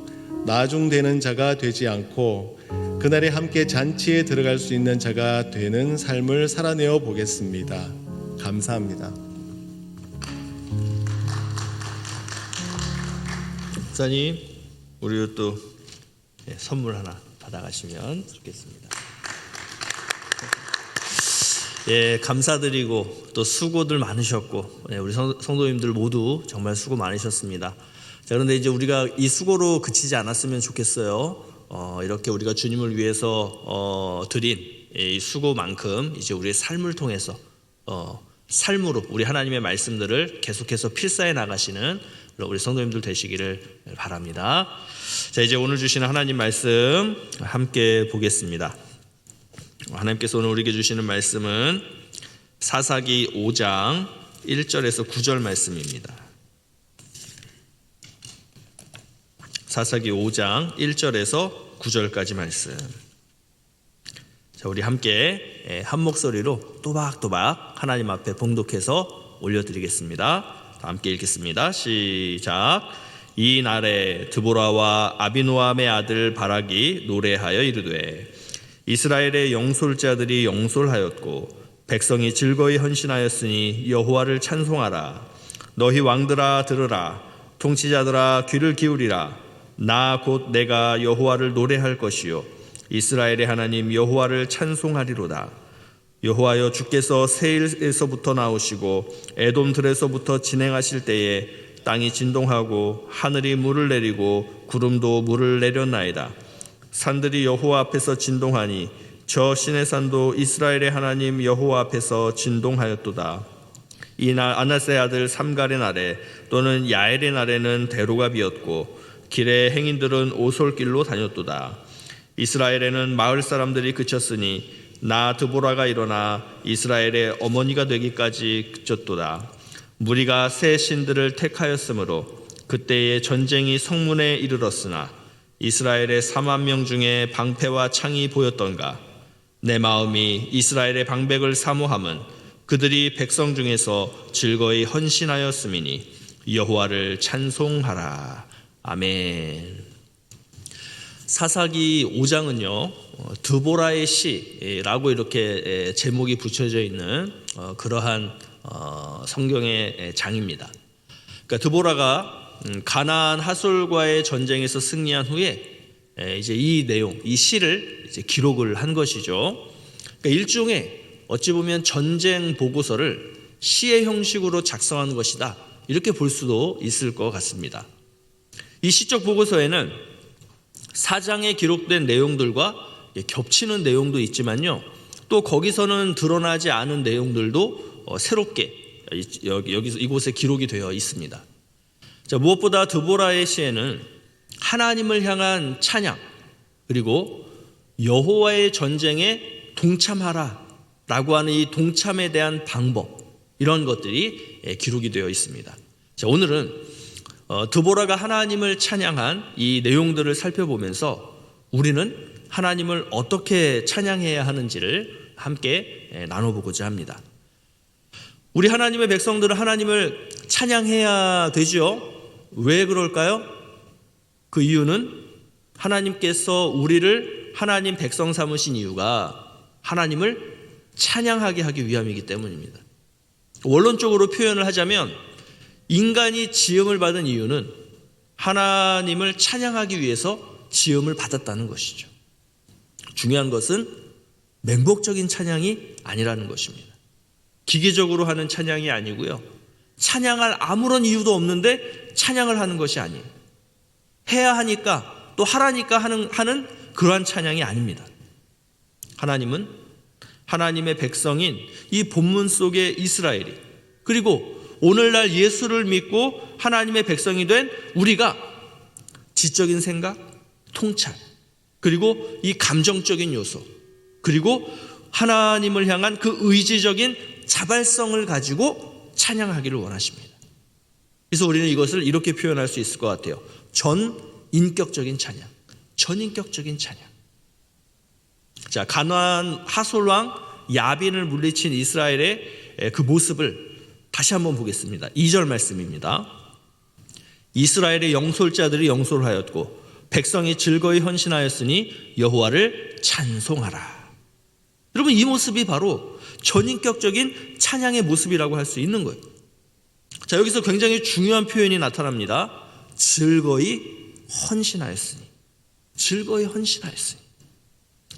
나중되는 자가 되지 않고 그날에 함께 잔치에 들어갈 수 있는 자가 되는 삶을 살아내어 보겠습니다. 감사합니다. 목사님, 우리 또 선물 하나 받아가시면 좋겠습니다. 예, 감사드리고 또 수고들 많으셨고 우리 성도님들 모두 정말 수고 많으셨습니다. 자, 그런데 이제 우리가 이 수고로 그치지 않았으면 좋겠어요. 이렇게 우리가 주님을 위해서 드린 이 수고만큼 이제 우리의 삶을 통해서 삶으로 우리 하나님의 말씀들을 계속해서 필사해 나가시는 우리 성도님들 되시기를 바랍니다. 자, 이제 오늘 주시는 하나님 말씀 함께 보겠습니다. 하나님께서 오늘 우리에게 주시는 말씀은 사사기 5장 1절에서 9절 말씀입니다. 사사기 5장 1절에서 9절까지 말씀. 자, 우리 함께 한 목소리로 또박또박 하나님 앞에 봉독해서 올려드리겠습니다. 함께 읽겠습니다. 시작. 이 날에 드보라와 아비노함의 아들 바락이 노래하여 이르되 이스라엘의 영솔자들이 영솔하였고 백성이 즐거이 헌신하였으니 여호와를 찬송하라. 너희 왕들아 들으라. 통치자들아 귀를 기울이라. 나 곧 내가 여호와를 노래할 것이요 이스라엘의 하나님 여호와를 찬송하리로다. 여호와여, 주께서 세일에서부터 나오시고 에돔들에서부터 진행하실 때에 땅이 진동하고 하늘이 물을 내리고 구름도 물을 내렸나이다. 산들이 여호와 앞에서 진동하니 저 시내산도 이스라엘의 하나님 여호와 앞에서 진동하였도다. 이날 아나스의 아들 삼갈의 날에 또는 야엘의 날에는 대로가 비었고 길에 행인들은 오솔길로 다녔도다. 이스라엘에는 마을 사람들이 그쳤으니 나 드보라가 일어나 이스라엘의 어머니가 되기까지 그쳤도다. 무리가 새 신들을 택하였으므로 그때의 전쟁이 성문에 이르렀으나 이스라엘의 4만 명 중에 방패와 창이 보였던가. 내 마음이 이스라엘의 방백을 사모함은 그들이 백성 중에서 즐거이 헌신하였음이니 여호와를 찬송하라. 아멘. 사사기 5장은요 드보라의 시라고 이렇게 제목이 붙여져 있는 그러한 성경의 장입니다. 그러니까 드보라가 가나안 하솔과의 전쟁에서 승리한 후에 이제 이 내용, 이 시를 이제 기록을 한 것이죠. 그러니까 일종의 어찌 보면 전쟁 보고서를 시의 형식으로 작성한 것이다, 이렇게 볼 수도 있을 것 같습니다. 이 시적 보고서에는 사장에 기록된 내용들과 겹치는 내용도 있지만요, 또 거기서는 드러나지 않은 내용들도 새롭게 이곳에 기록이 되어 있습니다. 자, 무엇보다 드보라의 시에는 하나님을 향한 찬양, 그리고 여호와의 전쟁에 동참하라 라고 하는 이 동참에 대한 방법, 이런 것들이 기록이 되어 있습니다. 자, 오늘은 드보라가 하나님을 찬양한 이 내용들을 살펴보면서 우리는 하나님을 어떻게 찬양해야 하는지를 함께 나눠보고자 합니다. 우리 하나님의 백성들은 하나님을 찬양해야 되죠. 왜 그럴까요? 그 이유는 하나님께서 우리를 하나님 백성 삼으신 이유가 하나님을 찬양하게 하기 위함이기 때문입니다. 원론적으로 표현을 하자면 인간이 지음을 받은 이유는 하나님을 찬양하기 위해서 지음을 받았다는 것이죠. 중요한 것은 맹목적인 찬양이 아니라는 것입니다. 기계적으로 하는 찬양이 아니고요. 찬양할 아무런 이유도 없는데 찬양을 하는 것이 아니에요. 해야 하니까 또 하라니까 하는 그러한 찬양이 아닙니다. 하나님은 하나님의 백성인 이 본문 속의 이스라엘이, 그리고 오늘날 예수를 믿고 하나님의 백성이 된 우리가 지적인 생각, 통찰, 그리고 이 감정적인 요소, 그리고 하나님을 향한 그 의지적인 자발성을 가지고 찬양하기를 원하십니다. 그래서 우리는 이것을 이렇게 표현할 수 있을 것 같아요. 전인격적인 찬양, 전인격적인 찬양. 자, 가나안 하솔왕 야빈을 물리친 이스라엘의 그 모습을 다시 한번 보겠습니다. 2절 말씀입니다. 이스라엘의 영솔자들이 영솔하였고 백성이 즐거이 헌신하였으니 여호와를 찬송하라. 여러분, 이 모습이 바로 전인격적인 찬양의 모습이라고 할 수 있는 거예요. 자, 여기서 굉장히 중요한 표현이 나타납니다. 즐거이 헌신하였으니. 즐거이 헌신하였으니.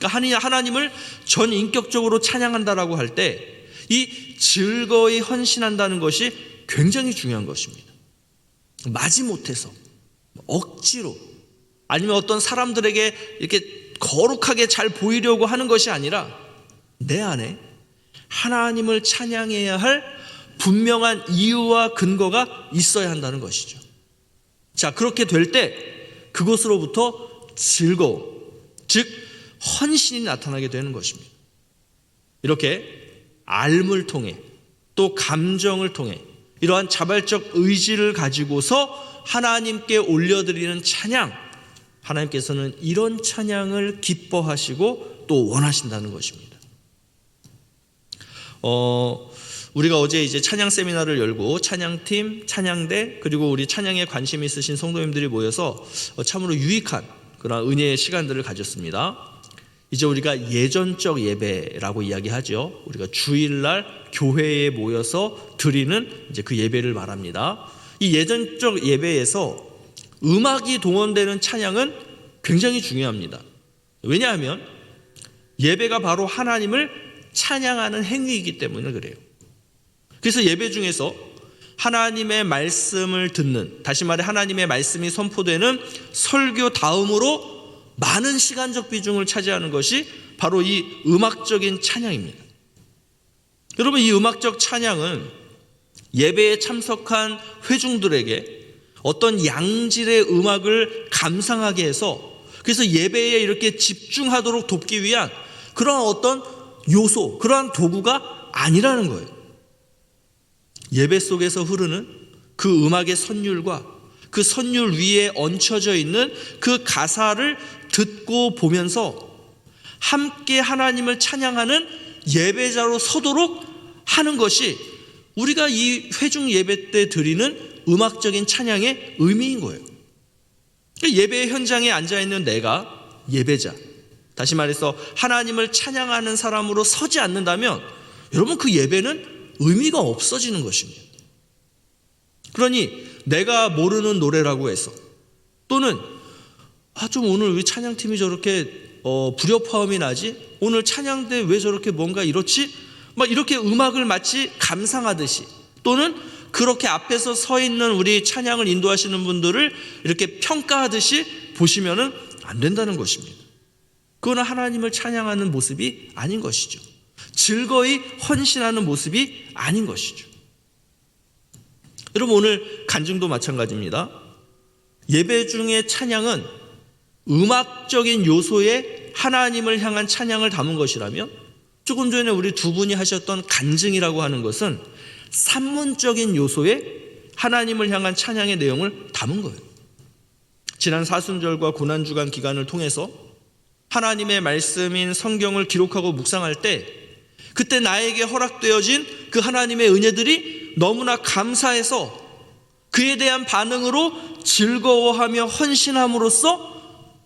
그러니까 하나님을 전인격적으로 찬양한다라고 할 때 이 즐거이 헌신한다는 것이 굉장히 중요한 것입니다. 마지못해서, 억지로, 아니면 어떤 사람들에게 이렇게 거룩하게 잘 보이려고 하는 것이 아니라 내 안에 하나님을 찬양해야 할 분명한 이유와 근거가 있어야 한다는 것이죠. 자, 그렇게 될 때 그것으로부터 즐거움, 즉 헌신이 나타나게 되는 것입니다. 이렇게 알물 통해, 또 감정을 통해 이러한 자발적 의지를 가지고서 하나님께 올려드리는 찬양, 하나님께서는 이런 찬양을 기뻐하시고 또 원하신다는 것입니다. 우리가 어제 이제 찬양 세미나를 열고 찬양팀, 찬양대, 그리고 우리 찬양에 관심 있으신 성도님들이 모여서 참으로 유익한 그런 은혜의 시간들을 가졌습니다. 이제 우리가 예전적 예배라고 이야기하죠. 우리가 주일날 교회에 모여서 드리는 이제 그 예배를 말합니다. 이 예전적 예배에서 음악이 동원되는 찬양은 굉장히 중요합니다. 왜냐하면 예배가 바로 하나님을 찬양하는 행위이기 때문에 그래요. 그래서 예배 중에서 하나님의 말씀을 듣는, 다시 말해 하나님의 말씀이 선포되는 설교 다음으로 많은 시간적 비중을 차지하는 것이 바로 이 음악적인 찬양입니다. 여러분, 이 음악적 찬양은 예배에 참석한 회중들에게 어떤 양질의 음악을 감상하게 해서, 그래서 예배에 이렇게 집중하도록 돕기 위한 그런 어떤 요소, 그러한 도구가 아니라는 거예요. 예배 속에서 흐르는 그 음악의 선율과 그 선율 위에 얹혀져 있는 그 가사를 듣고 보면서 함께 하나님을 찬양하는 예배자로 서도록 하는 것이 우리가 이 회중 예배 때 드리는 음악적인 찬양의 의미인 거예요. 예배 현장에 앉아있는 내가 예배자, 다시 말해서 하나님을 찬양하는 사람으로 서지 않는다면 여러분, 그 예배는 의미가 없어지는 것입니다. 그러니 내가 모르는 노래라고 해서, 또는 좀 오늘 왜 찬양팀이 저렇게 불협화음이 나지? 오늘 찬양대 왜 저렇게 뭔가 이렇지? 막 이렇게 음악을 마치 감상하듯이, 또는 그렇게 앞에서 서 있는 우리 찬양을 인도하시는 분들을 이렇게 평가하듯이 보시면은 안 된다는 것입니다. 그거는 하나님을 찬양하는 모습이 아닌 것이죠. 즐거이 헌신하는 모습이 아닌 것이죠. 여러분, 오늘 간증도 마찬가지입니다. 예배 중에 찬양은 음악적인 요소에 하나님을 향한 찬양을 담은 것이라면, 조금 전에 우리 두 분이 하셨던 간증이라고 하는 것은 산문적인 요소에 하나님을 향한 찬양의 내용을 담은 거예요. 지난 사순절과 고난주간 기간을 통해서 하나님의 말씀인 성경을 기록하고 묵상할 때, 그때 나에게 허락되어진 그 하나님의 은혜들이 너무나 감사해서 그에 대한 반응으로 즐거워하며 헌신함으로써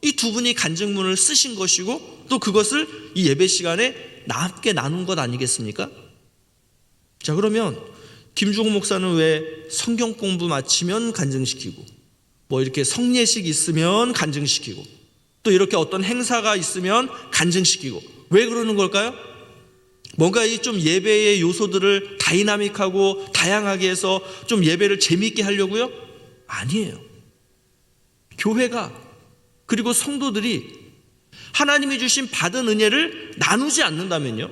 이 두 분이 간증문을 쓰신 것이고, 또 그것을 이 예배 시간에 함께 나눈 것 아니겠습니까? 자, 그러면 김주호 목사는 왜 성경 공부 마치면 간증시키고, 뭐 이렇게 성례식 있으면 간증시키고, 또 이렇게 어떤 행사가 있으면 간증시키고, 왜 그러는 걸까요? 뭔가 이 좀 예배의 요소들을 다이나믹하고 다양하게 해서 좀 예배를 재미있게 하려고요? 아니에요. 교회가, 그리고 성도들이 하나님이 주신 받은 은혜를 나누지 않는다면요,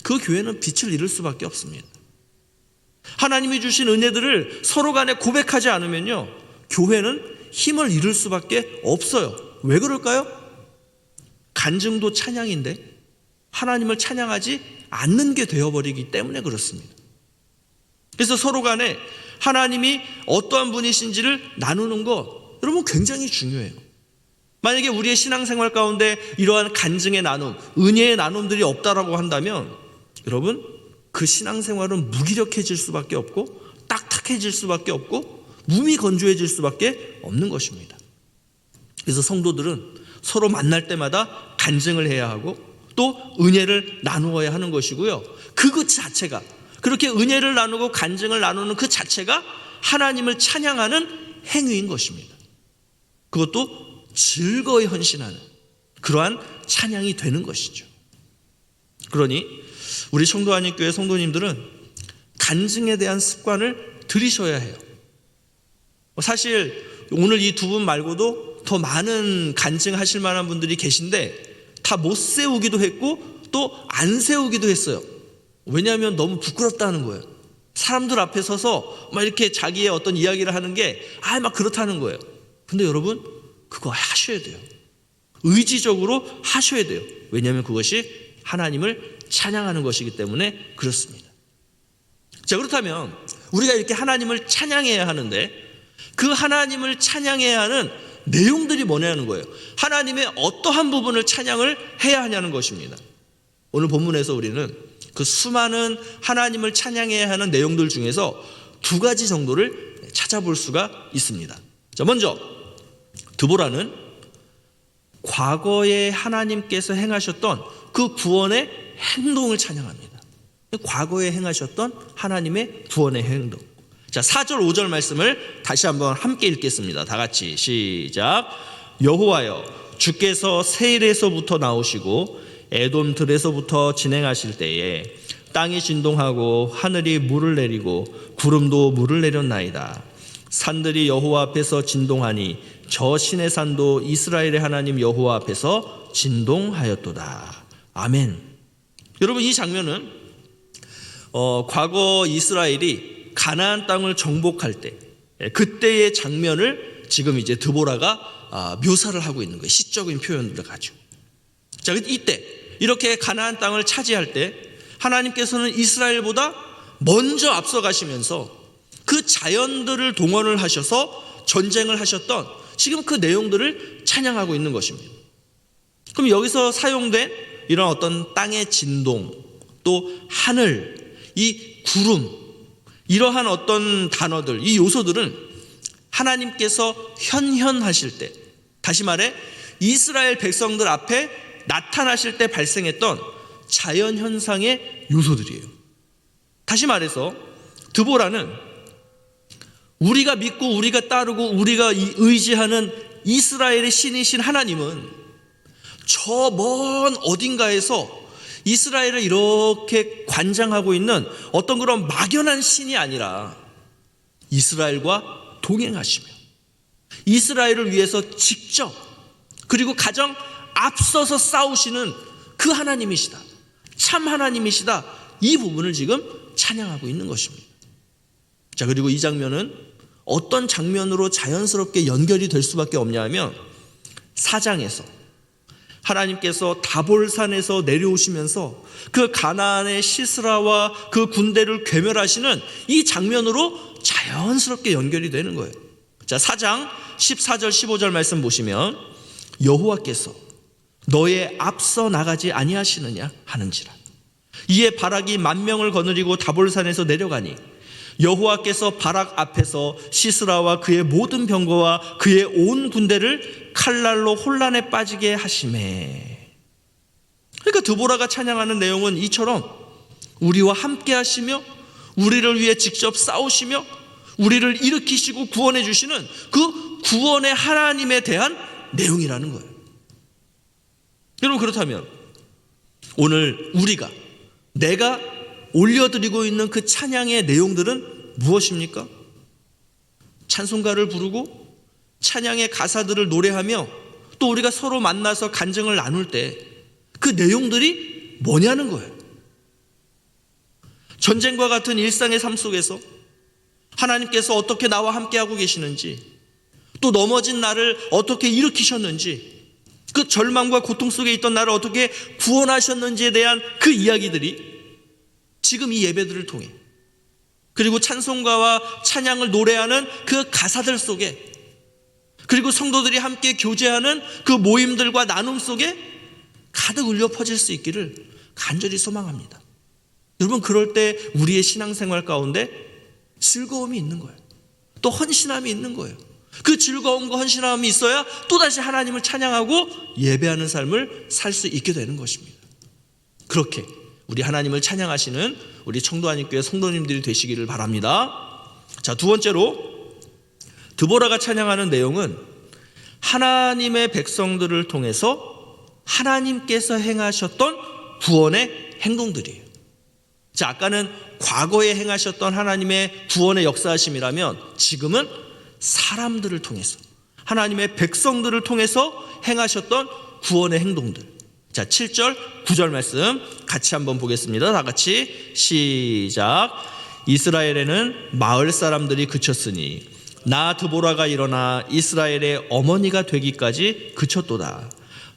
그 교회는 빛을 잃을 수밖에 없습니다. 하나님이 주신 은혜들을 서로 간에 고백하지 않으면요, 교회는 힘을 잃을 수밖에 없어요. 왜 그럴까요? 간증도 찬양인데 하나님을 찬양하지 않는 게 되어버리기 때문에 그렇습니다. 그래서 서로 간에 하나님이 어떠한 분이신지를 나누는 거, 여러분, 굉장히 중요해요. 만약에 우리의 신앙생활 가운데 이러한 간증의 나눔, 은혜의 나눔들이 없다라고 한다면, 여러분, 그 신앙생활은 무기력해질 수밖에 없고 딱딱해질 수밖에 없고 무미건조해질 수밖에 없는 것입니다. 그래서 성도들은 서로 만날 때마다 간증을 해야 하고 또 은혜를 나누어야 하는 것이고요, 그 자체가, 그렇게 은혜를 나누고 간증을 나누는 그 자체가 하나님을 찬양하는 행위인 것입니다. 그것도 즐거이 헌신하는 그러한 찬양이 되는 것이죠. 그러니 우리 청도한인교회 성도님들은 간증에 대한 습관을 들이셔야 해요. 사실 오늘 이 두 분 말고도 더 많은 간증하실 만한 분들이 계신데 다 못 세우기도 했고 또 안 세우기도 했어요. 왜냐하면 너무 부끄럽다는 거예요. 사람들 앞에 서서 막 이렇게 자기의 어떤 이야기를 하는 게 막 그렇다는 거예요. 근데 여러분, 그거 하셔야 돼요. 의지적으로 하셔야 돼요. 왜냐하면 그것이 하나님을 찬양하는 것이기 때문에 그렇습니다. 자, 그렇다면 우리가 이렇게 하나님을 찬양해야 하는데 그 하나님을 찬양해야 하는 내용들이 뭐냐는 거예요. 하나님의 어떠한 부분을 찬양을 해야 하냐는 것입니다. 오늘 본문에서 우리는 그 수많은 하나님을 찬양해야 하는 내용들 중에서 두 가지 정도를 찾아볼 수가 있습니다. 자, 먼저 드보라는 과거에 하나님께서 행하셨던 그 구원의 행동을 찬양합니다. 과거에 행하셨던 하나님의 구원의 행동. 자, 4절 5절 말씀을 다시 한번 함께 읽겠습니다. 다 같이 시작. 여호와여, 주께서 세일에서부터 나오시고 에돔 들에서부터 진행하실 때에 땅이 진동하고 하늘이 물을 내리고 구름도 물을 내렸나이다. 산들이 여호와 앞에서 진동하니 저 신의 산도 이스라엘의 하나님 여호와 앞에서 진동하였도다. 아멘. 여러분, 이 장면은 과거 이스라엘이 가나안 땅을 정복할 때 그때의 장면을 지금 이제 드보라가 묘사를 하고 있는 거예요. 시적인 표현들을 가지고. 자, 이때 이렇게 가나안 땅을 차지할 때 하나님께서는 이스라엘보다 먼저 앞서 가시면서 그 자연들을 동원을 하셔서 전쟁을 하셨던 지금 그 내용들을 찬양하고 있는 것입니다. 그럼 여기서 사용된 이런 어떤 땅의 진동, 또 하늘, 이 구름, 이러한 어떤 단어들, 이 요소들은 하나님께서 현현하실 때, 다시 말해 이스라엘 백성들 앞에 나타나실 때 발생했던 자연현상의 요소들이에요. 다시 말해서 드보라는 우리가 믿고 우리가 따르고 우리가 의지하는 이스라엘의 신이신 하나님은 저 먼 어딘가에서 이스라엘을 이렇게 관장하고 있는 어떤 그런 막연한 신이 아니라 이스라엘과 동행하시며 이스라엘을 위해서 직접 그리고 가장 앞서서 싸우시는 그 하나님이시다. 참 하나님이시다. 이 부분을 지금 찬양하고 있는 것입니다. 자, 그리고 이 장면은 어떤 장면으로 자연스럽게 연결이 될 수밖에 없냐 하면 4장에서 하나님께서 다볼산에서 내려오시면서 그 가나안의 시스라와 그 군대를 괴멸하시는 이 장면으로 자연스럽게 연결이 되는 거예요. 자, 4장 14절 15절 말씀 보시면 여호와께서 너의 앞서 나가지 아니하시느냐 하는지라. 이에 바락이 10,000명을 거느리고 다볼산에서 내려가니 여호와께서 바락 앞에서 시스라와 그의 모든 병거와 그의 온 군대를 칼날로 혼란에 빠지게 하시매. 그러니까 드보라가 찬양하는 내용은 이처럼 우리와 함께 하시며 우리를 위해 직접 싸우시며 우리를 일으키시고 구원해 주시는 그 구원의 하나님에 대한 내용이라는 거예요. 여러분, 그렇다면 오늘 내가 올려드리고 있는 그 찬양의 내용들은 무엇입니까? 찬송가를 부르고 찬양의 가사들을 노래하며 또 우리가 서로 만나서 간증을 나눌 때 그 내용들이 뭐냐는 거예요. 전쟁과 같은 일상의 삶 속에서 하나님께서 어떻게 나와 함께하고 계시는지, 또 넘어진 나를 어떻게 일으키셨는지, 그 절망과 고통 속에 있던 나를 어떻게 구원하셨는지에 대한 그 이야기들이 지금 이 예배들을 통해, 그리고 찬송가와 찬양을 노래하는 그 가사들 속에, 그리고 성도들이 함께 교제하는 그 모임들과 나눔 속에 가득 울려 퍼질 수 있기를 간절히 소망합니다. 여러분, 그럴 때 우리의 신앙생활 가운데 즐거움이 있는 거예요. 또 헌신함이 있는 거예요. 그 즐거움과 헌신함이 있어야 또다시 하나님을 찬양하고 예배하는 삶을 살 수 있게 되는 것입니다. 그렇게 우리 하나님을 찬양하시는 우리 청도하님교회 성도님들이 되시기를 바랍니다. 자, 두 번째로 드보라가 찬양하는 내용은 하나님의 백성들을 통해서 하나님께서 행하셨던 구원의 행동들이에요. 자, 아까는 과거에 행하셨던 하나님의 구원의 역사하심이라면 지금은 사람들을 통해서, 하나님의 백성들을 통해서 행하셨던 구원의 행동들. 자, 7절 9절 말씀 같이 한번 보겠습니다. 다 같이 시작. 이스라엘에는 마을 사람들이 그쳤으니 나 드보라가 일어나 이스라엘의 어머니가 되기까지 그쳤도다.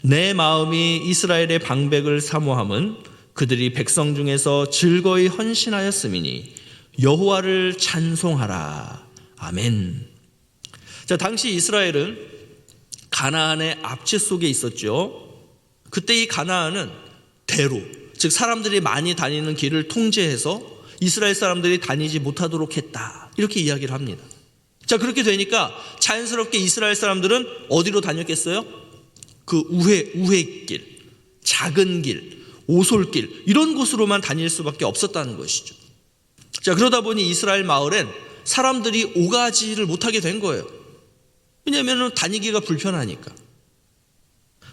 내 마음이 이스라엘의 방백을 사모함은 그들이 백성 중에서 즐거이 헌신하였음이니 여호와를 찬송하라. 아멘. 자, 당시 이스라엘은 가나안의 압제 속에 있었죠. 그때 이 가나안은 대로, 즉 사람들이 많이 다니는 길을 통제해서 이스라엘 사람들이 다니지 못하도록 했다, 이렇게 이야기를 합니다. 자, 그렇게 되니까 자연스럽게 이스라엘 사람들은 어디로 다녔겠어요? 그 우회길, 작은 길, 오솔길, 이런 곳으로만 다닐 수밖에 없었다는 것이죠. 자, 그러다 보니 이스라엘 마을엔 사람들이 오가지를 못하게 된 거예요. 왜냐하면 다니기가 불편하니까.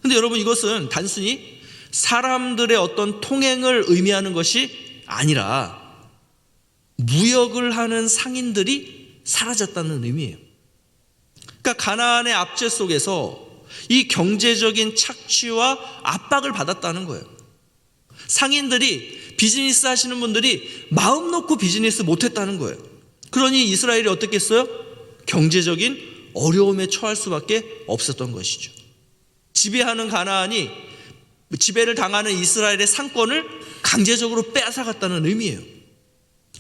근데 여러분, 이것은 단순히 사람들의 어떤 통행을 의미하는 것이 아니라 무역을 하는 상인들이 사라졌다는 의미예요. 그러니까 가나안의 압제 속에서 이 경제적인 착취와 압박을 받았다는 거예요. 상인들이, 비즈니스 하시는 분들이 마음 놓고 비즈니스 못했다는 거예요. 그러니 이스라엘이 어떻게 했어요? 경제적인 어려움에 처할 수밖에 없었던 것이죠. 지배하는 가나안이 지배를 당하는 이스라엘의 상권을 강제적으로 빼앗아갔다는 의미예요.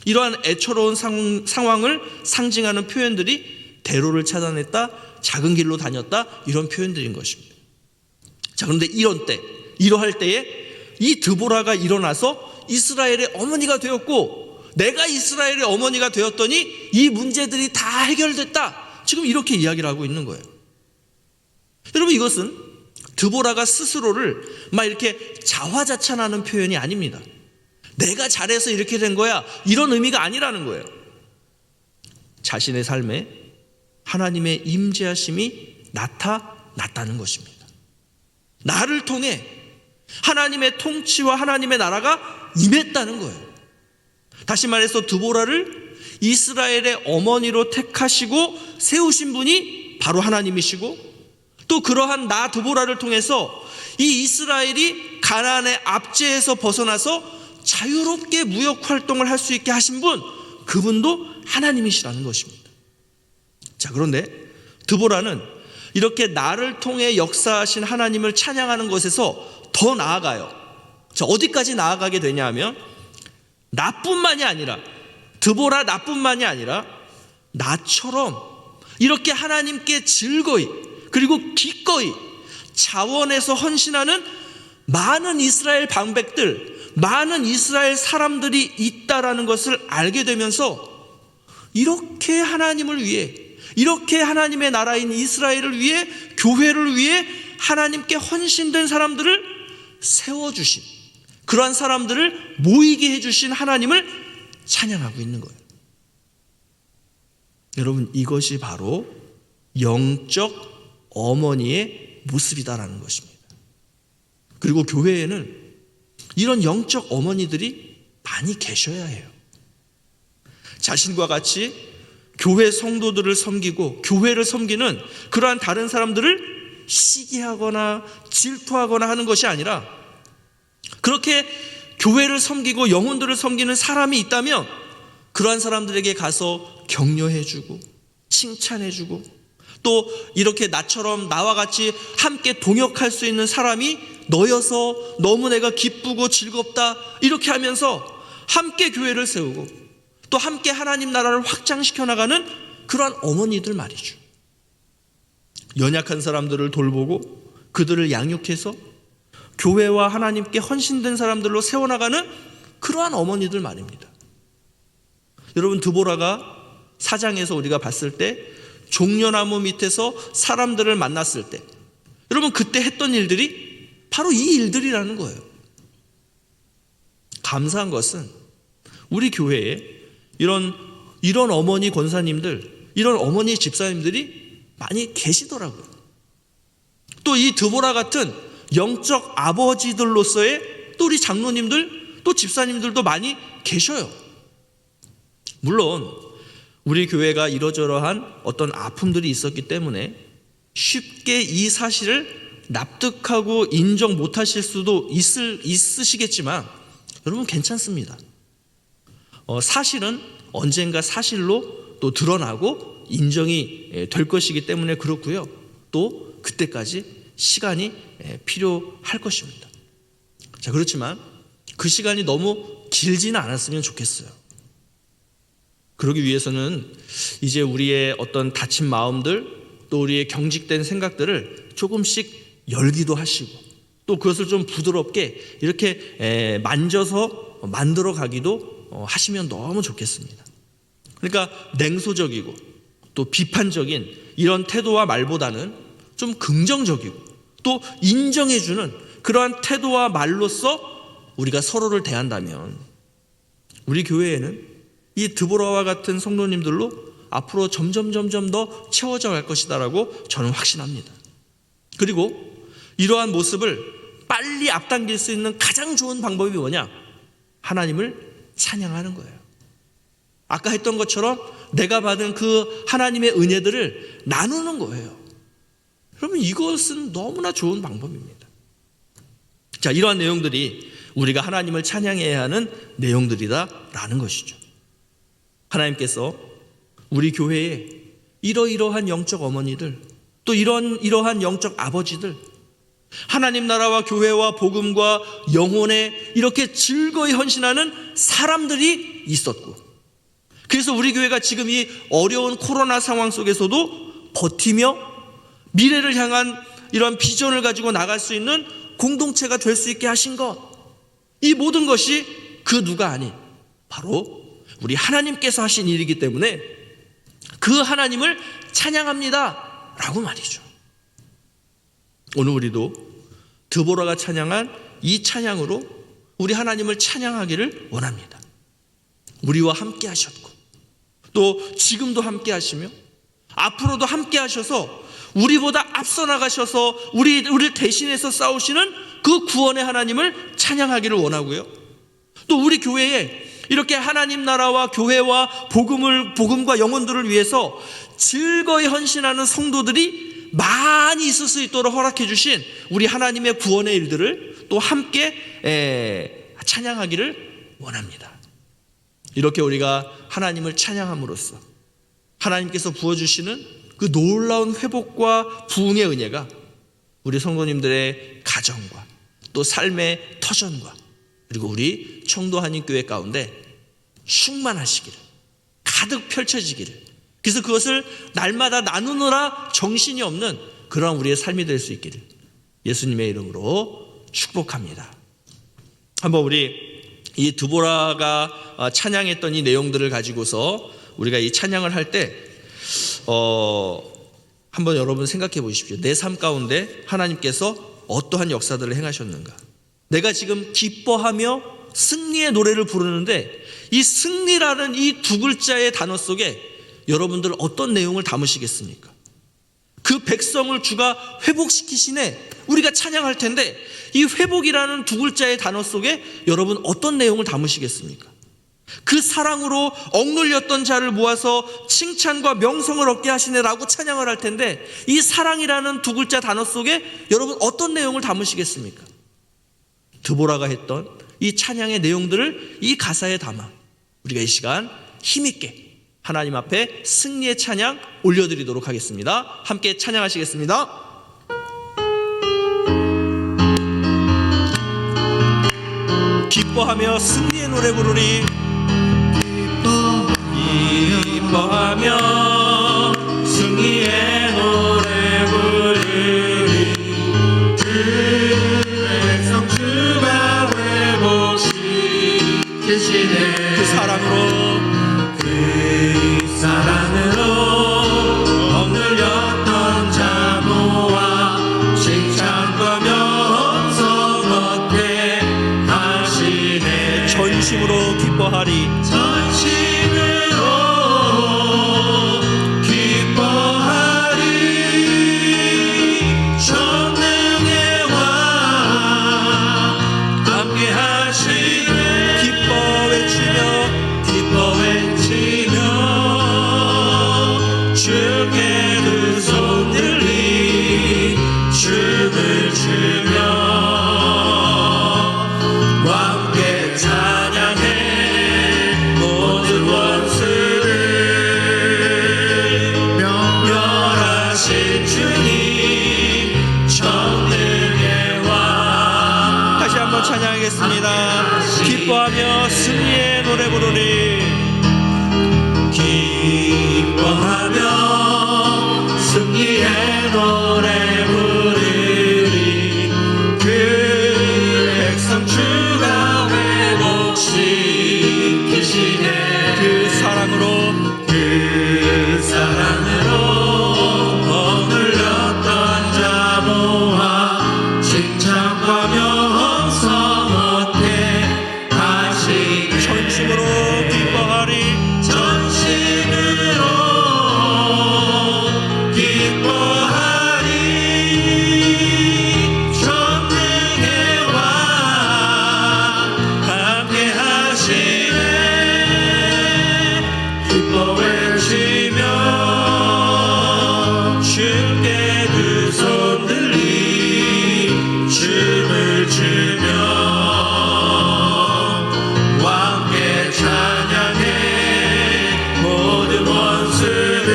이러한 애처로운 상황을 상징하는 표현들이 대로를 차단했다, 작은 길로 다녔다, 이런 표현들인 것입니다. 자, 그런데 이러할 때에 이 드보라가 일어나서 이스라엘의 어머니가 되었고, 내가 이스라엘의 어머니가 되었더니 이 문제들이 다 해결됐다, 지금 이렇게 이야기를 하고 있는 거예요. 여러분, 이것은 드보라가 스스로를 막 이렇게 자화자찬하는 표현이 아닙니다. 내가 잘해서 이렇게 된 거야, 이런 의미가 아니라는 거예요. 자신의 삶에 하나님의 임재하심이 나타났다는 것입니다. 나를 통해 하나님의 통치와 하나님의 나라가 임했다는 거예요. 다시 말해서 드보라를 이스라엘의 어머니로 택하시고 세우신 분이 바로 하나님이시고, 또 그러한 나 드보라를 통해서 이 이스라엘이 가나안의 압제에서 벗어나서 자유롭게 무역 활동을 할 수 있게 하신 분, 그분도 하나님이시라는 것입니다. 자, 그런데 드보라는 이렇게 나를 통해 역사하신 하나님을 찬양하는 것에서 더 나아가요. 자, 어디까지 나아가게 되냐 하면 나뿐만이 아니라, 드보라 나뿐만이 아니라 나처럼 이렇게 하나님께 즐거이 그리고 기꺼이 자원해서 헌신하는 많은 이스라엘 방백들, 많은 이스라엘 사람들이 있다라는 것을 알게 되면서 이렇게 하나님을 위해, 이렇게 하나님의 나라인 이스라엘을 위해, 교회를 위해 하나님께 헌신된 사람들을 세워주신, 그러한 사람들을 모이게 해주신 하나님을 찬양하고 있는 거예요. 여러분, 이것이 바로 영적 어머니의 모습이다라는 것입니다. 그리고 교회에는 이런 영적 어머니들이 많이 계셔야 해요. 자신과 같이 교회 성도들을 섬기고 교회를 섬기는 그러한 다른 사람들을 시기하거나 질투하거나 하는 것이 아니라, 그렇게 교회를 섬기고 영혼들을 섬기는 사람이 있다면 그러한 사람들에게 가서 격려해주고 칭찬해주고, 또 이렇게 나처럼 나와 같이 함께 동역할 수 있는 사람이 너여서 너무 내가 기쁘고 즐겁다, 이렇게 하면서 함께 교회를 세우고 또 함께 하나님 나라를 확장시켜 나가는 그러한 어머니들 말이죠. 연약한 사람들을 돌보고 그들을 양육해서 교회와 하나님께 헌신된 사람들로 세워나가는 그러한 어머니들 말입니다. 여러분, 드보라가 사장에서 우리가 봤을 때 종려나무 밑에서 사람들을 만났을 때, 여러분 그때 했던 일들이 바로 이 일들이라는 거예요. 감사한 것은 우리 교회에 이런 어머니 권사님들, 이런 어머니 집사님들이 많이 계시더라고요. 또 이 드보라 같은 영적 아버지들로서의 또 우리 장로님들, 또 집사님들도 많이 계셔요. 물론 우리 교회가 이러저러한 어떤 아픔들이 있었기 때문에 쉽게 이 사실을 납득하고 인정 못하실 수도 있으시겠지만 여러분 괜찮습니다. 사실은 언젠가 사실로 또 드러나고 인정이 될 것이기 때문에 그렇고요. 또 그때까지 시간이 필요할 것입니다. 자, 그렇지만 그 시간이 너무 길지는 않았으면 좋겠어요. 그러기 위해서는 이제 우리의 어떤 다친 마음들, 또 우리의 경직된 생각들을 조금씩 열기도 하시고, 또 그것을 좀 부드럽게 이렇게 만져서 만들어 가기도 하시면 너무 좋겠습니다. 그러니까 냉소적이고 또 비판적인 이런 태도와 말보다는 좀 긍정적이고 또 인정해주는 그러한 태도와 말로써 우리가 서로를 대한다면 우리 교회에는 이 드보라와 같은 성도님들로 앞으로 점점 더 채워져 갈 것이다라고 저는 확신합니다. 그리고 이러한 모습을 빨리 앞당길 수 있는 가장 좋은 방법이 뭐냐? 하나님을 찬양하는 거예요. 아까 했던 것처럼 내가 받은 그 하나님의 은혜들을 나누는 거예요. 여러분, 이것은 너무나 좋은 방법입니다. 자, 이러한 내용들이 우리가 하나님을 찬양해야 하는 내용들이다라는 것이죠. 하나님께서 우리 교회에 이러이러한 영적 어머니들, 또 이러한 영적 아버지들, 하나님 나라와 교회와 복음과 영혼에 이렇게 즐거이 헌신하는 사람들이 있었고, 그래서 우리 교회가 지금 이 어려운 코로나 상황 속에서도 버티며 미래를 향한 이러한 비전을 가지고 나갈 수 있는 공동체가 될 수 있게 하신 것, 이 모든 것이 그 누가 아닌 바로 우리 하나님께서 하신 일이기 때문에 그 하나님을 찬양합니다 라고 말이죠. 오늘 우리도 드보라가 찬양한 이 찬양으로 우리 하나님을 찬양하기를 원합니다. 우리와 함께 하셨고 또 지금도 함께 하시며 앞으로도 함께 하셔서 우리보다 앞서 나가셔서 우리를 대신해서 싸우시는 그 구원의 하나님을 찬양하기를 원하고요. 또 우리 교회에 이렇게 하나님 나라와 교회와 복음과 영혼들을 위해서 즐거이 헌신하는 성도들이 많이 있을 수 있도록 허락해 주신 우리 하나님의 구원의 일들을 또 함께 찬양하기를 원합니다. 이렇게 우리가 하나님을 찬양함으로써 하나님께서 부어주시는 그 놀라운 회복과 부흥의 은혜가 우리 성도님들의 가정과 또 삶의 터전과 그리고 우리 청도 한인교회 가운데 충만하시기를, 가득 펼쳐지기를, 그래서 그것을 날마다 나누느라 정신이 없는 그러한 우리의 삶이 될 수 있기를 예수님의 이름으로 축복합니다. 한번 우리 이 드보라가 찬양했던 이 내용들을 가지고서 우리가 이 찬양을 할 때 한번 여러분 생각해 보십시오. 내 삶 가운데 하나님께서 어떠한 역사들을 행하셨는가. 내가 지금 기뻐하며 승리의 노래를 부르는데 이 승리라는 이 두 글자의 단어 속에 여러분들 어떤 내용을 담으시겠습니까? 그 백성을 주가 회복시키시네 우리가 찬양할 텐데 이 회복이라는 두 글자의 단어 속에 여러분 어떤 내용을 담으시겠습니까? 그 사랑으로 억눌렸던 자를 모아서 칭찬과 명성을 얻게 하시네라고 찬양을 할 텐데 이 사랑이라는 두 글자 단어 속에 여러분 어떤 내용을 담으시겠습니까? 드보라가 했던 이 찬양의 내용들을 이 가사에 담아 우리가 이 시간 힘있게 하나님 앞에 승리의 찬양 올려드리도록 하겠습니다. 함께 찬양하시겠습니다. 기뻐하며 승리의 노래 부르리. 기뻐하며 승리의 노래 부르리. 그 백성 주가 회복시키시네. 그 사랑으로 억눌렸던 자 모아 칭찬과 명성 얻게 하시네. 전심으로 기뻐하리. 전심으로 기뻐하리. 전능의 왕 함께 하시네. 기뻐 외치며 주께 두 손 들리 춤을 추며 왕께 찬양해. 모든 원수를 멸하신 주님 전능의 왕. 다시 한번 찬양하겠습니다. 기뻐하며 승리의 노래 부르리. 기뻐하며 승리의 노래 부르리. 그 백성 주가 회복시키시네. 그 사랑으로 억눌렸던 자 모아 칭찬과 명성 얻게 하시네. 전심으로 기뻐하리. 전심으로 기뻐하리. 전능의 왕 함께 하시네. 기뻐 외치며 주께 두 손 들리 춤을 추며 왕께 찬양해. 모든 원수를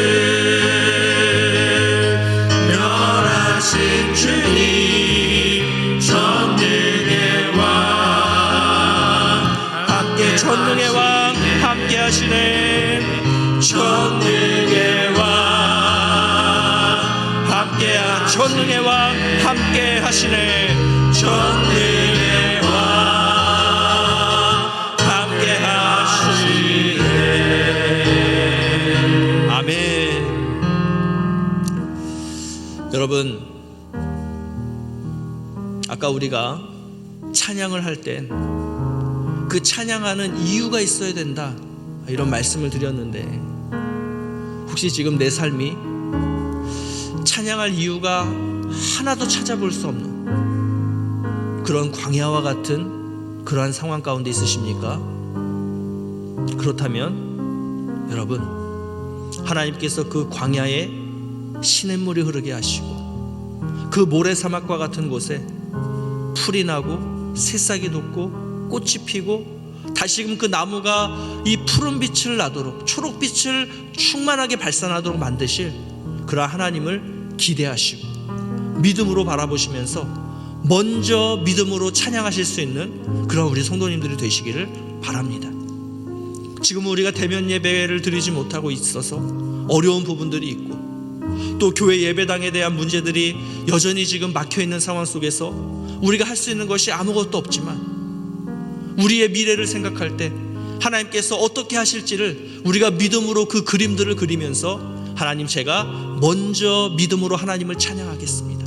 멸하신 주님 전능의 왕 함께 전능의 왕 함께 하시네. 전능의 왕 함께 전능의 왕 함께 하시네. 전능의 왕 함께 하시네. 아멘. 여러분, 아까 우리가 찬양을 할 땐 그 찬양하는 이유가 있어야 된다 이런 말씀을 드렸는데 혹시 지금 내 삶이 찬양할 이유가 하나도 찾아볼 수 없는 그런 광야와 같은 그러한 상황 가운데 있으십니까? 그렇다면 여러분, 하나님께서 그 광야에 시냇물이 흐르게 하시고 그 모래 사막과 같은 곳에 풀이 나고 새싹이 돋고 꽃이 피고 다시금 그 나무가 이 푸른 빛을 나도록 초록빛을 충만하게 발산하도록 만드실 그러한 하나님을 기대하시고 믿음으로 바라보시면서 먼저 믿음으로 찬양하실 수 있는 그런 우리 성도님들이 되시기를 바랍니다. 지금 우리가 대면 예배를 드리지 못하고 있어서 어려운 부분들이 있고 또 교회 예배당에 대한 문제들이 여전히 지금 막혀있는 상황 속에서 우리가 할 수 있는 것이 아무것도 없지만 우리의 미래를 생각할 때 하나님께서 어떻게 하실지를 우리가 믿음으로 그 그림들을 그리면서 하나님, 제가 먼저 믿음으로 하나님을 찬양하겠습니다.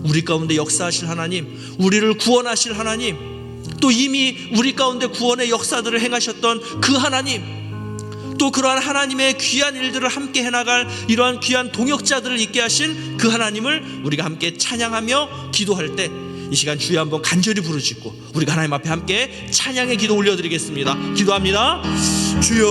우리 가운데 역사하실 하나님, 우리를 구원하실 하나님, 또 이미 우리 가운데 구원의 역사들을 행하셨던 그 하나님, 또 그러한 하나님의 귀한 일들을 함께 해나갈 이러한 귀한 동역자들을 있게 하신 그 하나님을 우리가 함께 찬양하며 기도할 때 이 시간 주여 한번 간절히 부르짖고 우리가 하나님 앞에 함께 찬양의 기도 올려드리겠습니다. 기도합니다. 주여,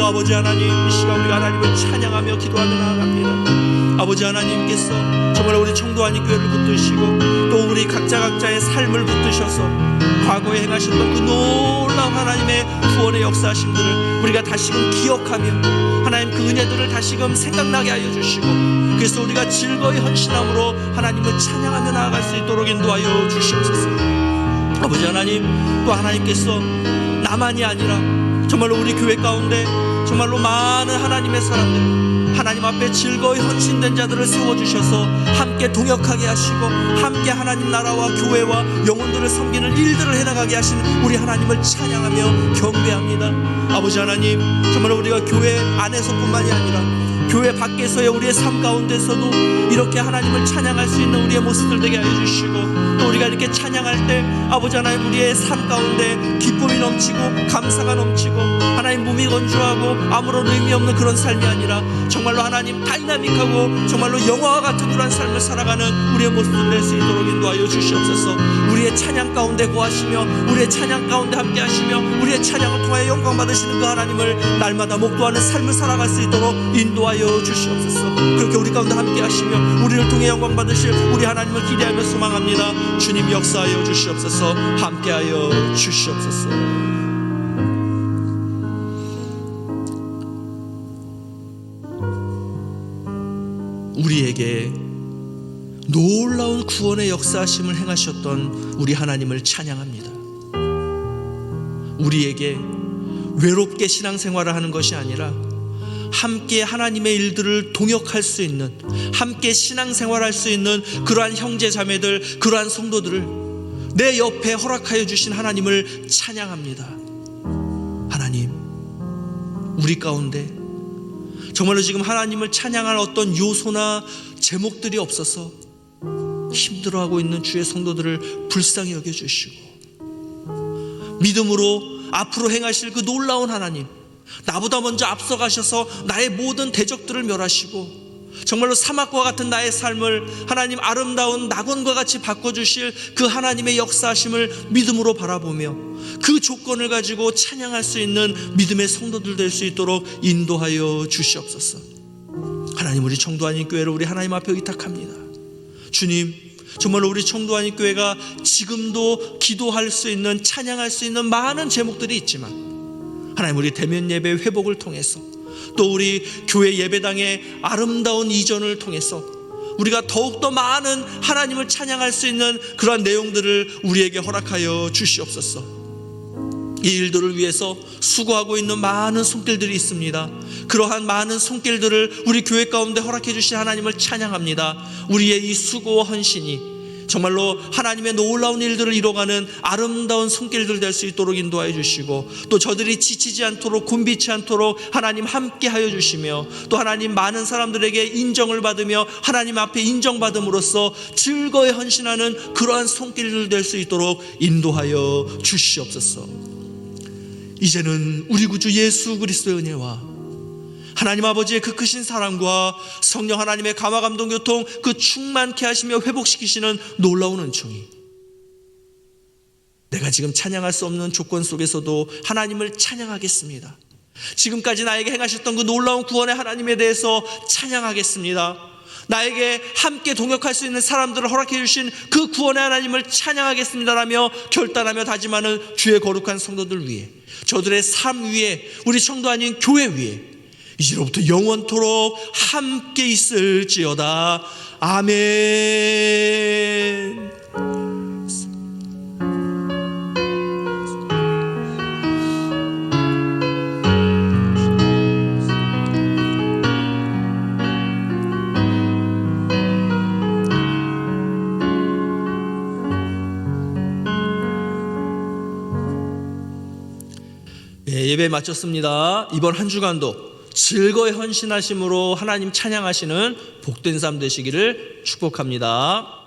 아버지 하나님, 이 시간 우리가 하나님을 찬양하며 기도하며 나아갑니다. 아버지 하나님께서 정말 우리 청도하니 교회를 붙드시고 또 우리 각자의 삶을 붙드셔서 과거에 행하셨던 그 놀라운 하나님의 구원의 역사하심들을 우리가 다시금 기억하며 하나님 그 은혜들을 다시금 생각나게 하여 주시고 그래서 우리가 즐거이 헌신함으로 하나님을 찬양하며 나아갈 수 있도록 인도하여 주시옵소서. 아버지 하나님, 또 하나님께서 나만이 아니라 정말로 우리 교회 가운데 정말로 많은 하나님의 사람들, 하나님 앞에 즐거이 헌신된 자들을 세워주셔서 함께 동역하게 하시고 함께 하나님 나라와 교회와 영혼들을 섬기는 일들을 해나가게 하신 우리 하나님을 찬양하며 경배합니다. 아버지 하나님, 정말 우리가 교회 안에서뿐만이 아니라 교회 밖에서의 우리의 삶 가운데서도 이렇게 하나님을 찬양할 수 있는 우리의 모습들 되게 하여 주시고 또 우리가 이렇게 찬양할 때 아버지 하나님, 우리의 삶 가운데 기쁨이 넘치고 감사가 넘치고 하나님 몸이 건조하고 아무런 의미 없는 그런 삶이 아니라 정말로 하나님 다이나믹하고 정말로 영화와 같은 그런 삶을 살아가는 우리의 모습을 낼 수 있도록 인도하여 주시옵소서. 우리의 찬양 가운데 거하시며 우리의 찬양 가운데 함께 하시며 우리의 찬양을 통하여 영광 받으시는 그 하나님을 날마다 목도하는 삶을 살아갈 수 있도록 인도하여 주시옵소서. 그렇게 우리 가운데 함께 하시며 우리를 통해 영광 받으실 우리 하나님을 기대하며 소망합니다. 주님 역사하여 주시옵소서. 함께하여 주시옵소서. 우리에게 놀라운 구원의 역사하심을 행하셨던 우리 하나님을 찬양합니다. 우리에게 외롭게 신앙생활을 하는 것이 아니라 함께 하나님의 일들을 동역할 수 있는, 함께 신앙생활할 수 있는 그러한 형제 자매들, 그러한 성도들을 내 옆에 허락하여 주신 하나님을 찬양합니다. 하나님, 우리 가운데 정말로 지금 하나님을 찬양할 어떤 요소나 제목들이 없어서 힘들어하고 있는 주의 성도들을 불쌍히 여겨주시고 믿음으로 앞으로 행하실 그 놀라운 하나님, 나보다 먼저 앞서가셔서 나의 모든 대적들을 멸하시고 정말로 사막과 같은 나의 삶을 하나님 아름다운 낙원과 같이 바꿔주실 그 하나님의 역사하심을 믿음으로 바라보며 그 조건을 가지고 찬양할 수 있는 믿음의 성도들 될 수 있도록 인도하여 주시옵소서. 하나님, 우리 청도하니 교회를 우리 하나님 앞에 의탁합니다. 주님, 정말로 우리 청도하니 교회가 지금도 기도할 수 있는, 찬양할 수 있는 많은 제목들이 있지만 하나님, 우리 대면 예배 회복을 통해서 또 우리 교회 예배당의 아름다운 이전을 통해서 우리가 더욱더 많은 하나님을 찬양할 수 있는 그러한 내용들을 우리에게 허락하여 주시옵소서. 이 일들을 위해서 수고하고 있는 많은 손길들이 있습니다. 그러한 많은 손길들을 우리 교회 가운데 허락해 주신 하나님을 찬양합니다. 우리의 이 수고와 헌신이 정말로 하나님의 놀라운 일들을 이뤄가는 아름다운 손길들 될 수 있도록 인도하여 주시고 또 저들이 지치지 않도록 곤비치 않도록 하나님 함께 하여 주시며 또 하나님 많은 사람들에게 인정을 받으며 하나님 앞에 인정받음으로써 즐거이 헌신하는 그러한 손길들 될 수 있도록 인도하여 주시옵소서. 이제는 우리 구주 예수 그리스도의 은혜와 하나님 아버지의 그 크신 사랑과 성령 하나님의 감화 감동 교통 그 충만케 하시며 회복시키시는 놀라운 은총이 내가 지금 찬양할 수 없는 조건 속에서도 하나님을 찬양하겠습니다. 지금까지 나에게 행하셨던 그 놀라운 구원의 하나님에 대해서 찬양하겠습니다. 나에게 함께 동역할 수 있는 사람들을 허락해 주신 그 구원의 하나님을 찬양하겠습니다라며 결단하며 다짐하는 주의 거룩한 성도들 위해, 저들의 삶 위에, 우리 청도 아닌 교회 위에 이제로부터 영원토록 함께 있을지어다. 아멘. 예배 마쳤습니다. 이번 한 주간도 즐거이 헌신하심으로 하나님 찬양하시는 복된 삶 되시기를 축복합니다.